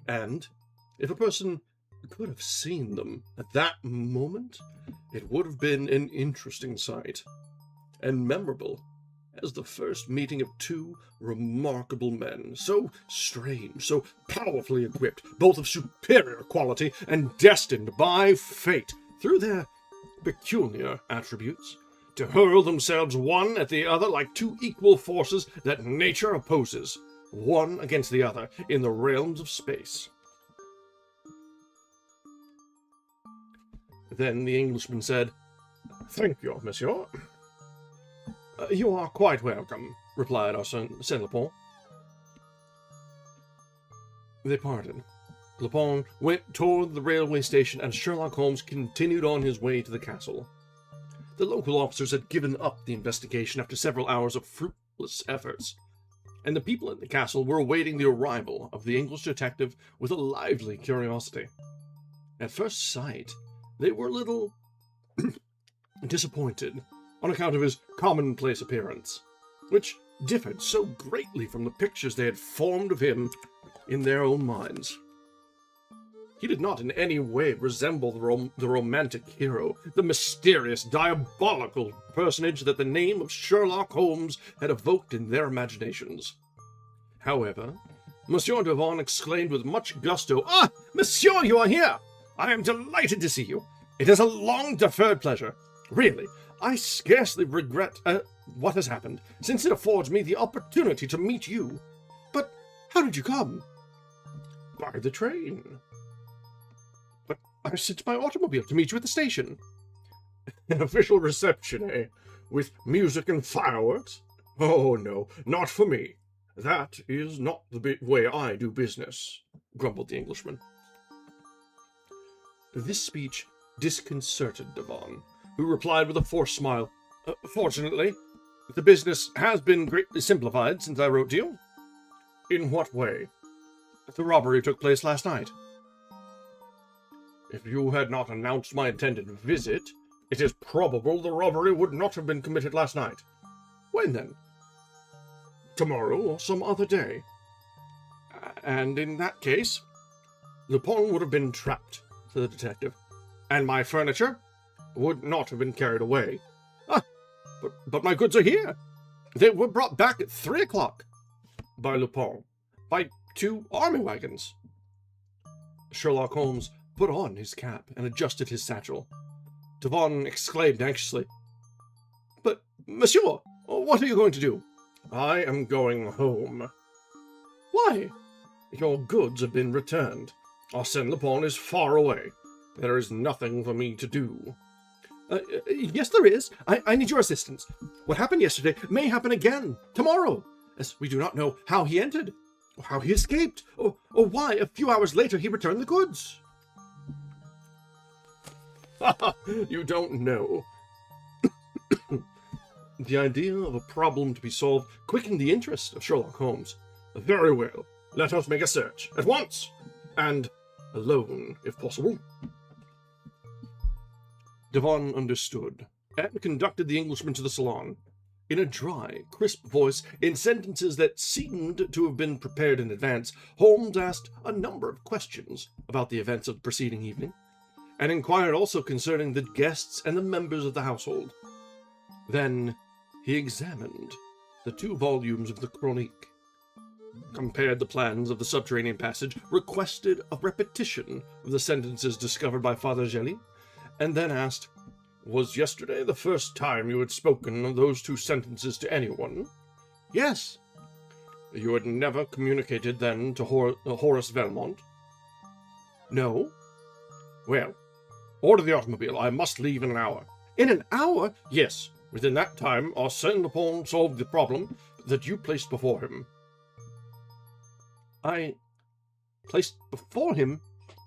and, if a person could have seen them at that moment, it would have been an interesting sight, and memorable as the first meeting of two remarkable men, so strange, so powerfully equipped, both of superior quality and destined by fate, through their peculiar attributes, to hurl themselves one at the other like two equal forces that nature opposes, one against the other in the realms of space. Then the Englishman said, "Thank you, monsieur." "You are quite welcome," replied Arsène Lupin. They parted. Lupin went toward the railway station, and Sherlock Holmes continued on his way to the castle. The local officers had given up the investigation after several hours of fruitless efforts, and the people in the castle were awaiting the arrival of the English detective with a lively curiosity. At first sight, they were a little disappointed on account of his commonplace appearance, which differed so greatly from the pictures they had formed of him in their own minds. He did not in any way resemble the romantic hero, the mysterious, diabolical personage that the name of Sherlock Holmes had evoked in their imaginations. However, Monsieur Devon exclaimed with much gusto, "Ah, monsieur, you are here! I am delighted to see you. It is a long-deferred pleasure. Really, I scarcely regret what has happened, since it affords me the opportunity to meet you. But how did you come?" "By the train." "But I sent my automobile to meet you at the station." "An official reception, eh? With music and fireworks? Oh, no, not for me. That is not the way I do business," grumbled the Englishman. This speech disconcerted Devon, who replied with a forced smile, "Fortunately, the business has been greatly simplified since I wrote to you." "In what way?" "The robbery took place last night." "If you had not announced my intended visit, it is probable the robbery would not have been committed last night." "When then?" "Tomorrow or some other day." "And in that case?" "Lupin would have been trapped," said the detective. "And my furniture?" "Would not have been carried away." "Ah, but my goods are here. They were brought back at 3 o'clock." "By Lupin?" "By 2 army wagons." Sherlock Holmes put on his cap and adjusted his satchel. Devon exclaimed anxiously, "But, monsieur, what are you going to do?" "I am going home." "Why?" "Your goods have been returned. Arsène Lupin is far away. There is nothing for me to do." Yes, there is. I need your assistance. What happened yesterday may happen again tomorrow, as we do not know how he entered, or how he escaped, or why a few hours later he returned the goods." "You don't know." The idea of a problem to be solved quickened the interest of Sherlock Holmes. "Very well. Let us make a search at once, and alone, if possible." Devon understood, and conducted the Englishman to the salon. In a dry, crisp voice, in sentences that seemed to have been prepared in advance, Holmes asked a number of questions about the events of the preceding evening, and inquired also concerning the guests and the members of the household. Then he examined the 2 volumes of the Chronique, compared the plans of the subterranean passage, requested a repetition of the sentences discovered by Father Gély, and then asked, "Was yesterday the first time you had spoken of those 2 sentences to anyone?" "Yes." "You had never communicated then to Horace Valmont?" "No." "Well, order the automobile. I must leave in an hour." "In an hour?" "Yes. Within that time, Arsène Lupin solved the problem that you placed before him." "I placed before him?"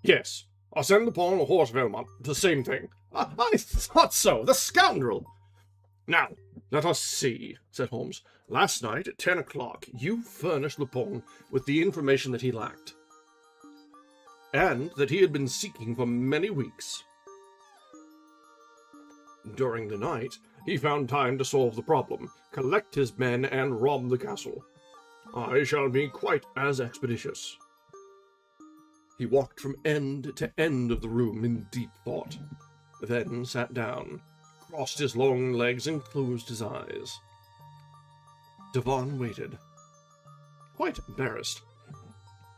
"Yes. Arsène Lupin or Horace Valmont, the same thing." I thought so! The scoundrel!" "Now, let us see," said Holmes. "Last night at 10 o'clock, you furnished Lupin with the information that he lacked, and that he had been seeking for many weeks. During the night, he found time to solve the problem, collect his men, and rob the castle. I shall be quite as expeditious." He walked from end to end of the room in deep thought, then sat down, crossed his long legs, and closed his eyes. Devon waited, quite embarrassed.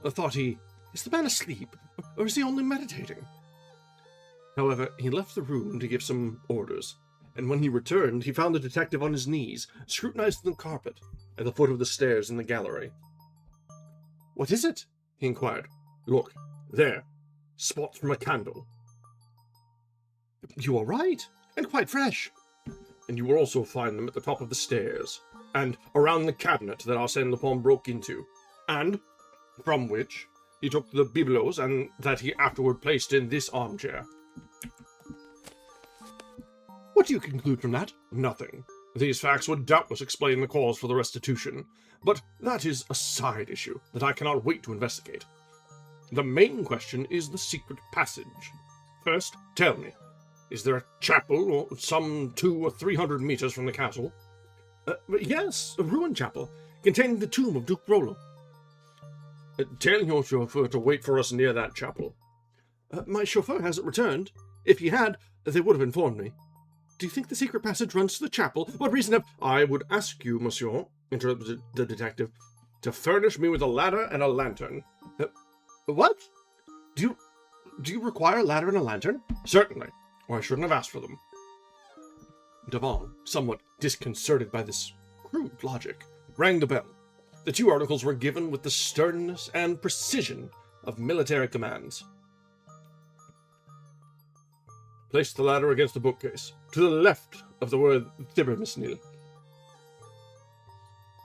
Thought he, is the man asleep, or is he only meditating? However, he left the room to give some orders, and when he returned, he found the detective on his knees, scrutinizing the carpet at the foot of the stairs in the gallery. "What is it?" he inquired. "Look, there, spots from a candle." "You are right, and quite fresh." "And you will also find them at the top of the stairs, and around the cabinet that Arsène Lupin broke into, and from which he took the bibelots and that he afterward placed in this armchair." "What do you conclude from that?" "Nothing. These facts would doubtless explain the cause for the restitution, but that is a side issue that I cannot wait to investigate. The main question is the secret passage. First, tell me, is there a chapel or some 200 or 300 meters from the castle?" "Yes, a ruined chapel, containing the tomb of Duke Rollo." "Tell your chauffeur to wait for us near that chapel." "My chauffeur hasn't returned. If he had, they would have informed me. Do you think the secret passage runs to the chapel? What reason have—" "I would ask you, monsieur," interrupted the detective, "to furnish me with a ladder and a lantern." "What? Do you require a ladder and a lantern?" "Certainly, or I shouldn't have asked for them." Devon, somewhat disconcerted by this crude logic, rang the bell. The two articles were given with the sternness and precision of military commands. "Place the ladder against the bookcase, to the left of the word thieves."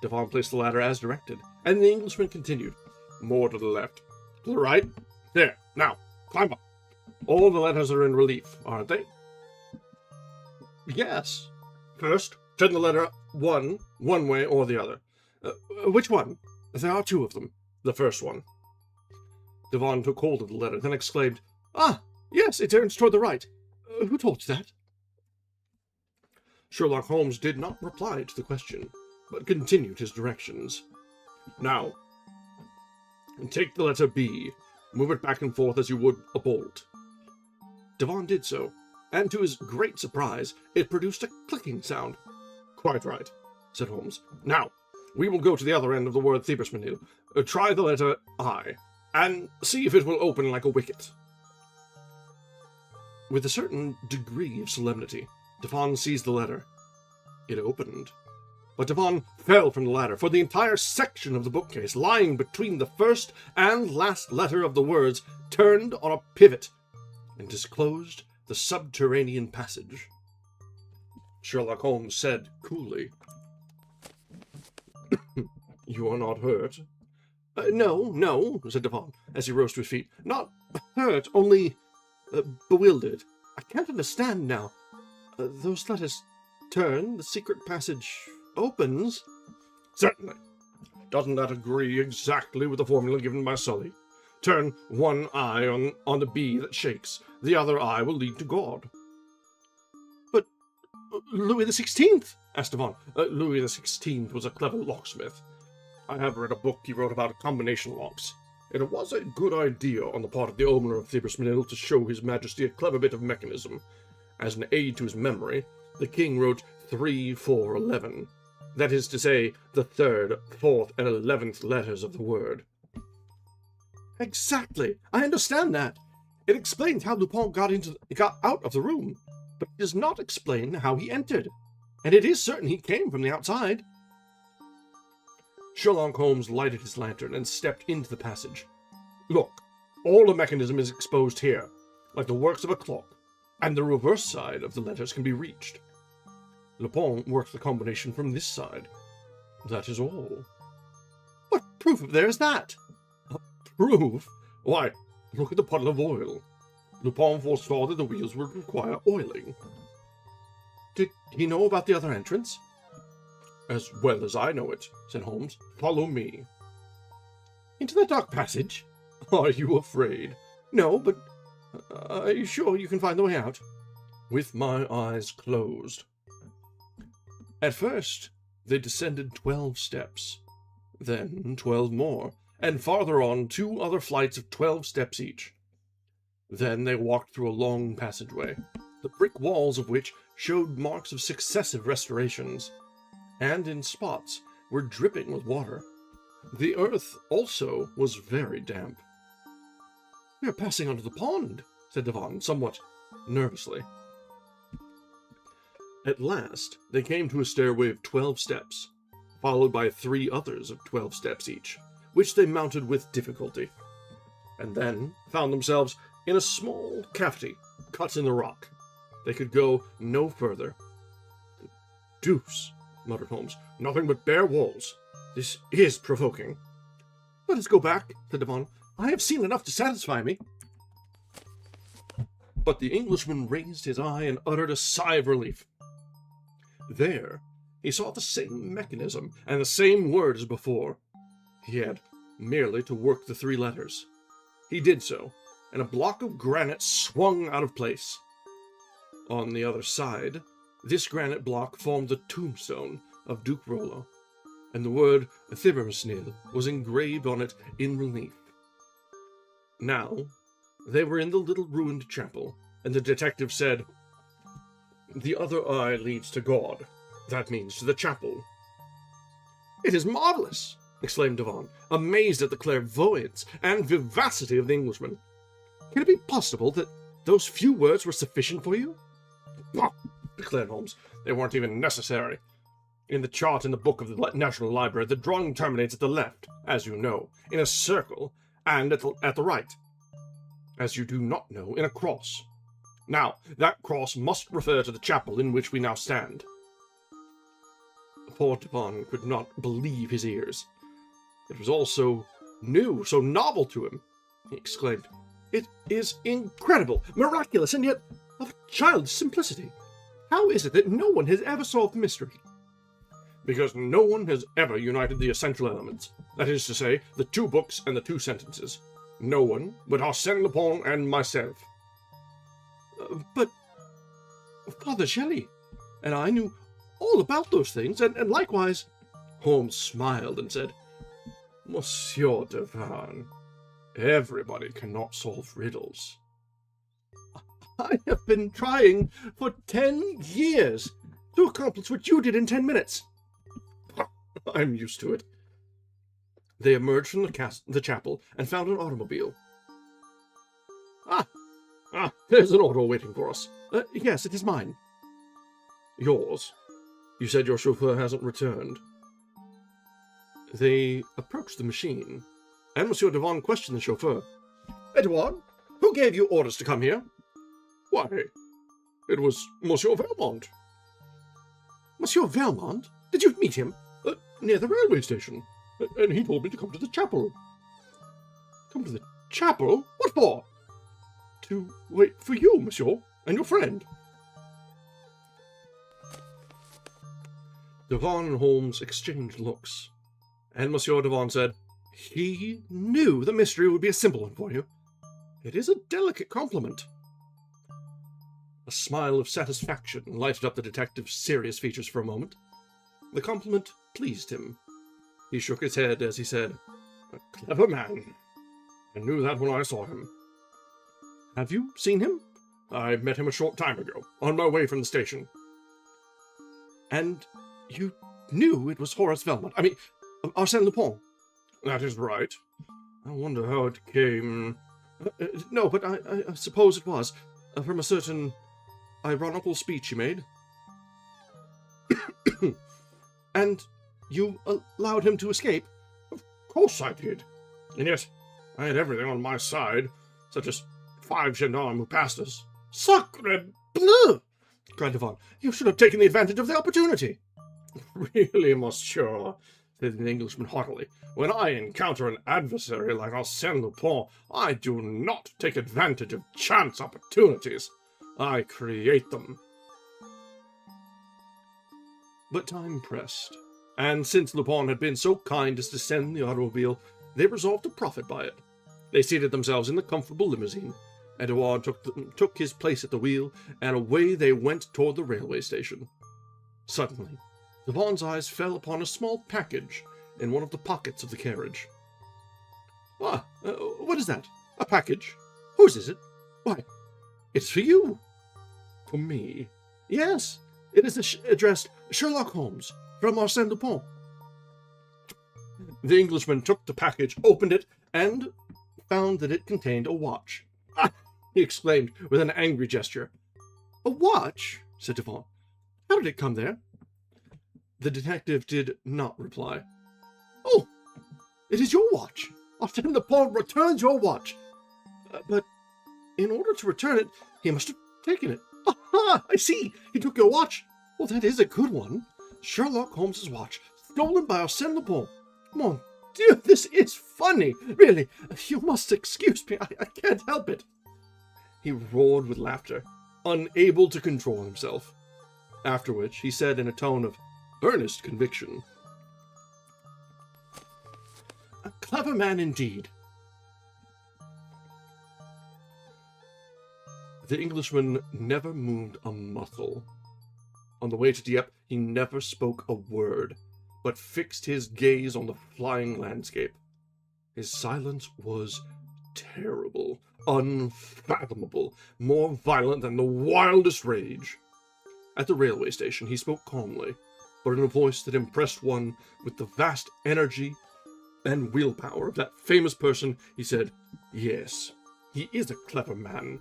Devon placed the ladder as directed, and the Englishman continued. "More to the left. To the right. There. Now, climb up. All the letters are in relief, aren't they?" "Yes." "First, turn the letter one way or the other." Which one?" "There are two of them. The first one." Devon took hold of the letter, then exclaimed, "Ah, yes, it turns toward the right. Who told you that?" Sherlock Holmes did not reply to the question, but continued his directions. "Now, take the letter B. Move it back and forth as you would a bolt." Devon did so, and to his great surprise, it produced a clicking sound. "Quite right," said Holmes. "Now, we will go to the other end of the word thieves. Try the letter I, and see if it will open like a wicket." With a certain degree of solemnity, Devon seized the letter. It opened. But Devon fell from the ladder, for the entire section of the bookcase, lying between the first and last letter of the words, turned on a pivot, and disclosed the subterranean passage. Sherlock Holmes said coolly, "You are not hurt?" No, said Devon, as he rose to his feet. "Not hurt, only bewildered. I can't understand now. Those letters turn, the secret passage opens." "Certainly. Doesn't that agree exactly with the formula given by Sully? Turn one eye on the bee that shakes. The other eye will lead to God." "But Louis XVI?" asked Devon. "Louis XVI was a clever locksmith. I have read a book he wrote about combination locks. It was a good idea on the part of the owner of thieves to show His Majesty a clever bit of mechanism. As an aid to his memory, the king wrote 3, 4, 11. That is to say, the 3rd, 4th, and 11th letters of the word." "Exactly. I understand that. It explains how Lupin got out of the room, but it does not explain how he entered. And it is certain he came from the outside." Sherlock Holmes lighted his lantern and stepped into the passage. "Look, all the mechanism is exposed here, like the works of a clock, and the reverse side of the letters can be reached. Lupin worked the combination from this side. That is all." "What proof of there is that?" "Proof? Why, look at the puddle of oil. Lupin foresaw that the wheels would require oiling." "Did he know about the other entrance?" "As well as I know it," said Holmes. "Follow me." "Into the dark passage?" "Are you afraid?" "No, but are you sure you can find the way out?" "With my eyes closed." At first, they descended 12 steps, then 12 more, and farther on 2 other flights of 12 steps each. Then they walked through a long passageway, the brick walls of which showed marks of successive restorations, and in spots were dripping with water. The earth also was very damp. "We are passing under the pond," said Devon, somewhat nervously. At last they came to a stairway of 12 steps, followed by 3 others of 12 steps each, which they mounted with difficulty, and then found themselves in a small cavity cut in the rock. They could go no further. "The deuce," muttered Holmes. "Nothing but bare walls. This is provoking." "Let us go back," said Devon. "I have seen enough to satisfy me." But the Englishman raised his eye and uttered a sigh of relief. There he saw the same mechanism and the same word as before. He had merely to work the 3 letters. He did so, and a block of granite swung out of place. On the other side, this granite block formed the tombstone of Duke Rollo, and the word Thibermesnil was engraved on it in relief. Now they were in the little ruined chapel, and the detective said, "The other eye leads to God. That means to the chapel." "It is marvelous!" exclaimed Devon, amazed at the clairvoyance and vivacity of the Englishman. "Can it be possible that those few words were sufficient for you?" "Oh," declared Holmes, "they weren't even necessary. In the chart in the book of the National Library, the drawing terminates at the left, as you know, in a circle, and at the right, as you do not know, in a cross. Now, that cross must refer to the chapel in which we now stand." Poor Devon could not believe his ears. It was all so new, so novel to him. He exclaimed, "It is incredible, miraculous, and yet of childish simplicity. How is it that no one has ever solved the mystery?" "Because no one has ever united the essential elements, that is to say, the 2 books and the 2 sentences. No one but Arsène Lupin and myself." But Father Shelley and I knew all about those things, and likewise—" Holmes smiled and said, "Monsieur Devon, everybody cannot solve riddles." "I have been trying for 10 years to accomplish what you did in 10 minutes. I'm used to it." They emerged from the chapel and found an automobile. Ah, there's an auto waiting for us. Yes, it is mine." "Yours? You said your chauffeur hasn't returned." They approached the machine, and Monsieur Devon questioned the chauffeur. "Edouard, who gave you orders to come here?" "Why, it was Monsieur Valmont." "Monsieur Valmont? Did you meet him?" "Near the railway station, and he told me to come to the chapel." "Come to the chapel? What for?" "To wait for you, monsieur, and your friend." Devon and Holmes exchanged looks, and Monsieur Devon said, "He knew the mystery would be a simple one for you. It is a delicate compliment." A smile of satisfaction lighted up the detective's serious features for a moment. The compliment pleased him. He shook his head as he said, "A clever man. I knew that when I saw him." "Have you seen him?" "I met him a short time ago, on my way from the station." "And you knew it was Horace Valmont? I mean, Arsène Lupin?" "That is right. I wonder how it came—" "No, but I suppose it was, from a certain ironical speech he made." "And you allowed him to escape?" "Of course I did. And yet I had everything on my side, such as 5 gendarmes who passed us." "Sacre bleu!" cried Devon. "You should have taken the advantage of the opportunity." "Really, monsieur," said the Englishman haughtily, "when I encounter an adversary like Arsène Lupin, I do not take advantage of chance opportunities. I create them." But time pressed, and since Lupin had been so kind as to send the automobile, they resolved to profit by it. They seated themselves in the comfortable limousine. Edouard took his place at the wheel, and away they went toward the railway station. Suddenly, Devon's eyes fell upon a small package in one of the pockets of the carriage. What is that? A package? Whose is it? Why, it's for you. For me? Yes, it is addressed Sherlock Holmes from Arsène Lupin. The Englishman took the package, opened it, and found that it contained a watch. Ah! He exclaimed with an angry gesture. A watch? Said Dupin. How did it come there? The detective did not reply. Oh, it is your watch. Arsène Lupin returns your watch. But in order to return it, he must have taken it. Aha! I see. He took your watch. Well, that is a good one. Sherlock Holmes's watch, stolen by Arsène Lupin. Mon Dieu, this is funny. Really, you must excuse me. I can't help it. He roared with laughter, unable to control himself. After which, he said in a tone of earnest conviction, "A clever man indeed." The Englishman never moved a muscle. On the way to Dieppe, he never spoke a word, but fixed his gaze on the flying landscape. His silence was terrible, unfathomable, more violent than the wildest rage. At the railway station, he spoke calmly, but in a voice that impressed one with the vast energy and willpower of that famous person. He said, "Yes, he is a clever man.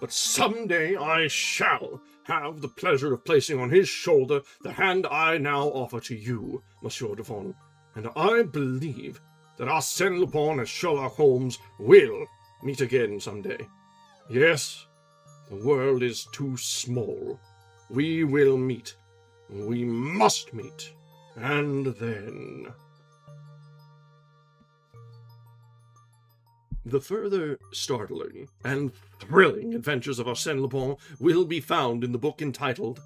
But someday I shall have the pleasure of placing on his shoulder the hand I now offer to you, Monsieur Dupin, and I believe that Arsène Lupin and Sherlock Holmes will meet again someday. Yes, the world is too small. We will meet. We must meet. And then..." The further startling and thrilling adventures of Arsène Lupin will be found in the book entitled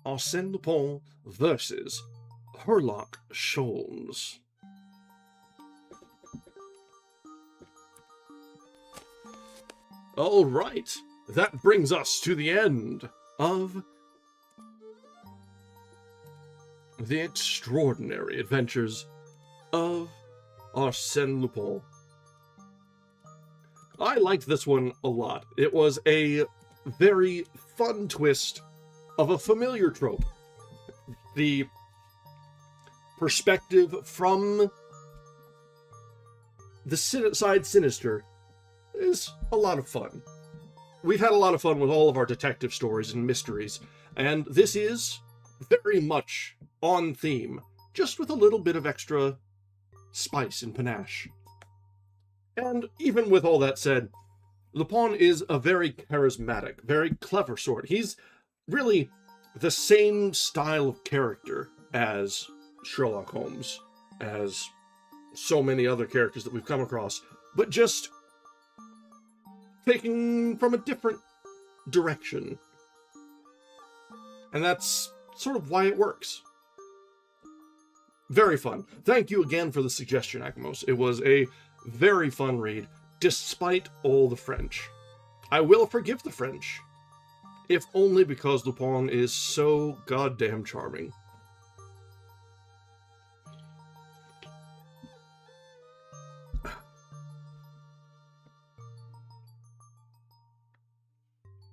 Arsène Lupin vs. Sherlock Holmes. All right, that brings us to the end of the extraordinary adventures of Arsène Lupin. I liked this one a lot. It was a very fun twist of a familiar trope. The perspective from the side sinister is a lot of fun. We've had a lot of fun with all of our detective stories and mysteries, and this is very much on theme, just with a little bit of extra spice and panache. And even with all that said, Lupin is a very charismatic, very clever sort. He's really the same style of character as Sherlock Holmes, as so many other characters that we've come across, but just taken from a different direction. And that's sort of why it works. Very fun. Thank you again for the suggestion, Akamos. It was a very fun read, despite all the French. I will forgive the French, if only because Lupin is so goddamn charming.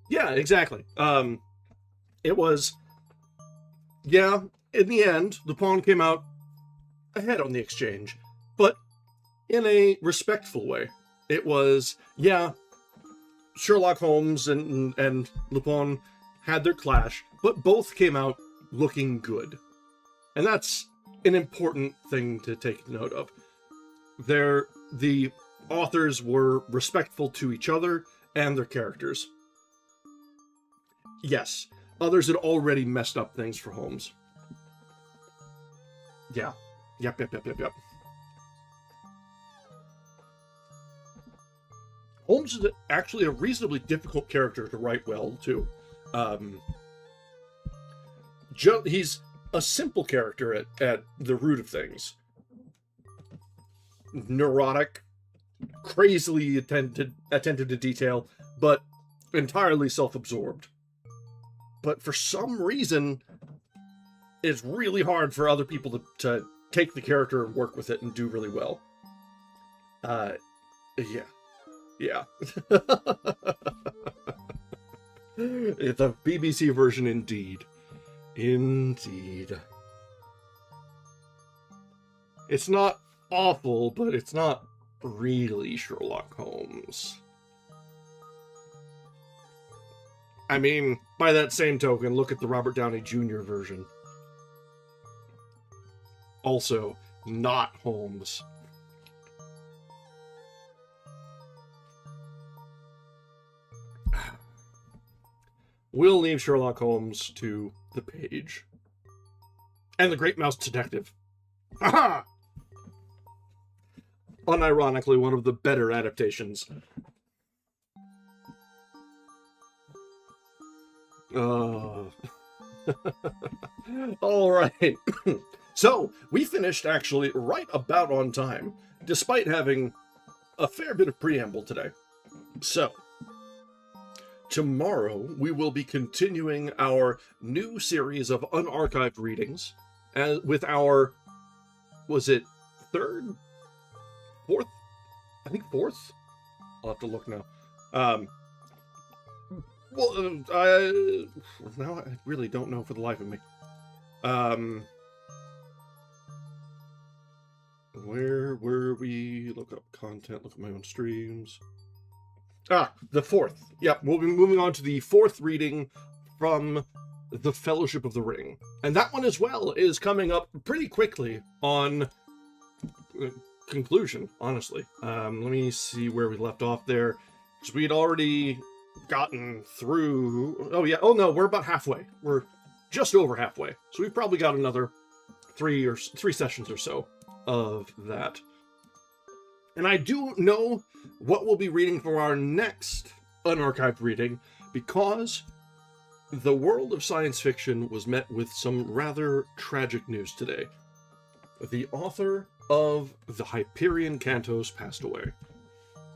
Yeah, exactly. It was, yeah, in the end, Lupin came out ahead on the exchange, but in a respectful way. It was, yeah, Sherlock Holmes and Lupin had their clash, but both came out looking good. And that's an important thing to take note of. The authors were respectful to each other and their characters. Yes, others had already messed up things for Holmes. Yeah. Yep. Holmes is actually a reasonably difficult character to write well, too. He's a simple character at the root of things. Neurotic, crazily attentive to detail, but entirely self-absorbed. But for some reason, it's really hard for other people to take the character and work with it and do really well. Yeah. Yeah. The BBC version, indeed. Indeed. It's not awful, but it's not really Sherlock Holmes. I mean, by that same token, look at the Robert Downey Jr. version. Also, not Holmes. We'll leave Sherlock Holmes to the page. And the Great Mouse Detective. Aha! Unironically, one of the better adaptations. All right. So, we finished actually right about on time, despite having a fair bit of preamble today. So, tomorrow we will be continuing our new series of unarchived readings with our, was it third? Fourth? I think fourth? I'll have to look now. Now I really don't know for the life of me. Where were we? Look up content, look at my own streams. The fourth. Yep, we'll be moving on to the fourth reading from The Fellowship of the Ring. And that one as well is coming up pretty quickly on conclusion, honestly. Let me see where we left off there. Because we'd already gotten through... Oh, yeah. Oh, no, we're about halfway. We're just over halfway. So we've probably got another three sessions or so of that. And I do know what we'll be reading for our next unarchived reading, because the world of science fiction was met with some rather tragic news today. The author of the Hyperion Cantos passed away.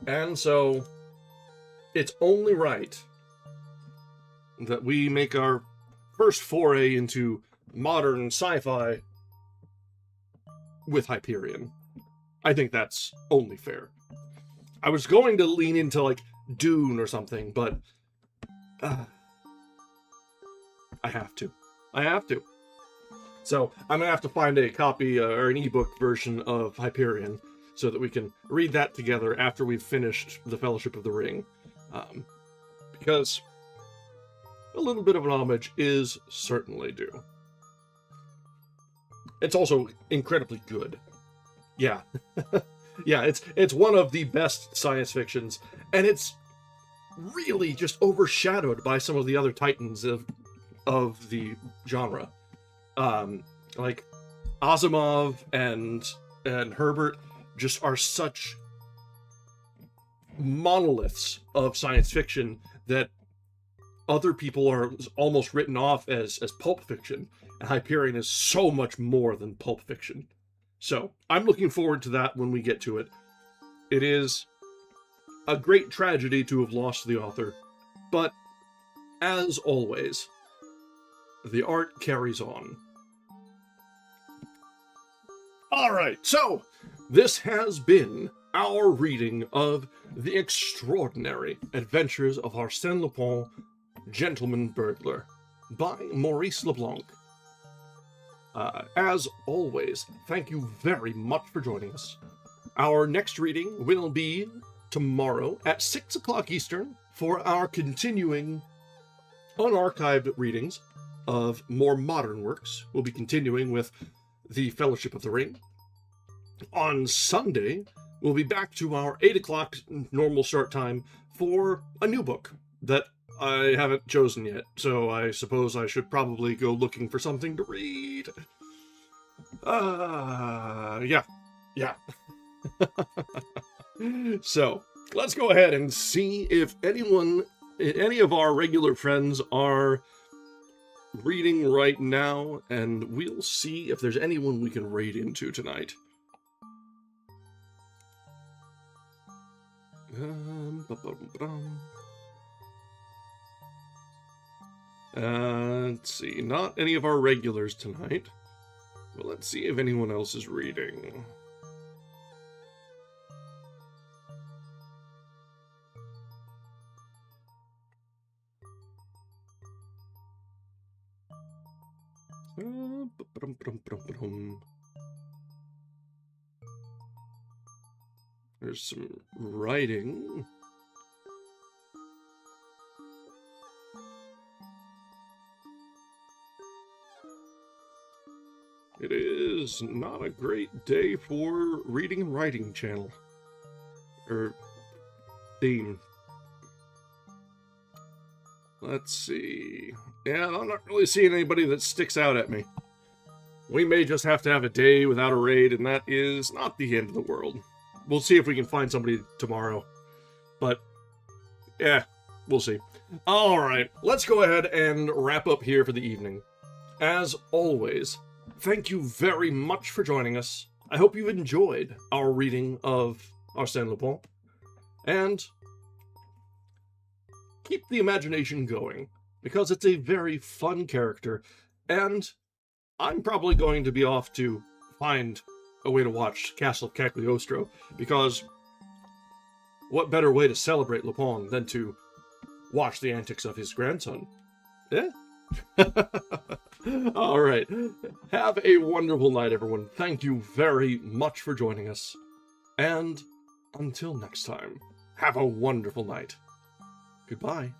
And so, it's only right that we make our first foray into modern sci-fi with Hyperion. I think that's only fair. I was going to lean into, like, Dune or something, but I have to. So, I'm going to have to find a copy or an ebook version of Hyperion so that we can read that together after we've finished The Fellowship of the Ring. Because a little bit of an homage is certainly due. It's also incredibly good. Yeah. Yeah, it's one of the best science fictions, and it's really just overshadowed by some of the other titans of the genre. Like Asimov and Herbert just are such monoliths of science fiction that other people are almost written off as pulp fiction, and Hyperion is so much more than pulp fiction. So, I'm looking forward to that when we get to it. It is a great tragedy to have lost the author, but as always, the art carries on. Alright, so this has been our reading of The Extraordinary Adventures of Arsène Lupin, Gentleman-Burglar, by Maurice Leblanc. As always, thank you very much for joining us. Our next reading will be tomorrow at 6 o'clock Eastern for our continuing unarchived readings of more modern works. We'll be continuing with The Fellowship of the Ring. On Sunday, we'll be back to our 8 o'clock normal start time for a new book that I haven't chosen yet, so I suppose I should probably go looking for something to read. Yeah. So, let's go ahead and see if any of our regular friends are reading right now, and we'll see if there's anyone we can raid into tonight. Let's see, not any of our regulars tonight. Well, let's see if anyone else is reading. There's some writing. It is not a great day for reading and writing channel. Or theme. Let's see. Yeah, I'm not really seeing anybody that sticks out at me. We may just have to have a day without a raid, and that is not the end of the world. We'll see if we can find somebody tomorrow. But, yeah, we'll see. Alright, let's go ahead and wrap up here for the evening. As always, thank you very much for joining us. I hope you've enjoyed our reading of Arsène Lupin. And keep the imagination going, because it's a very fun character, and I'm probably going to be off to find a way to watch Castle of Cagliostro, because what better way to celebrate Lupin than to watch the antics of his grandson? Yeah? Alright. Have a wonderful night, everyone. Thank you very much for joining us. And until next time, have a wonderful night. Goodbye.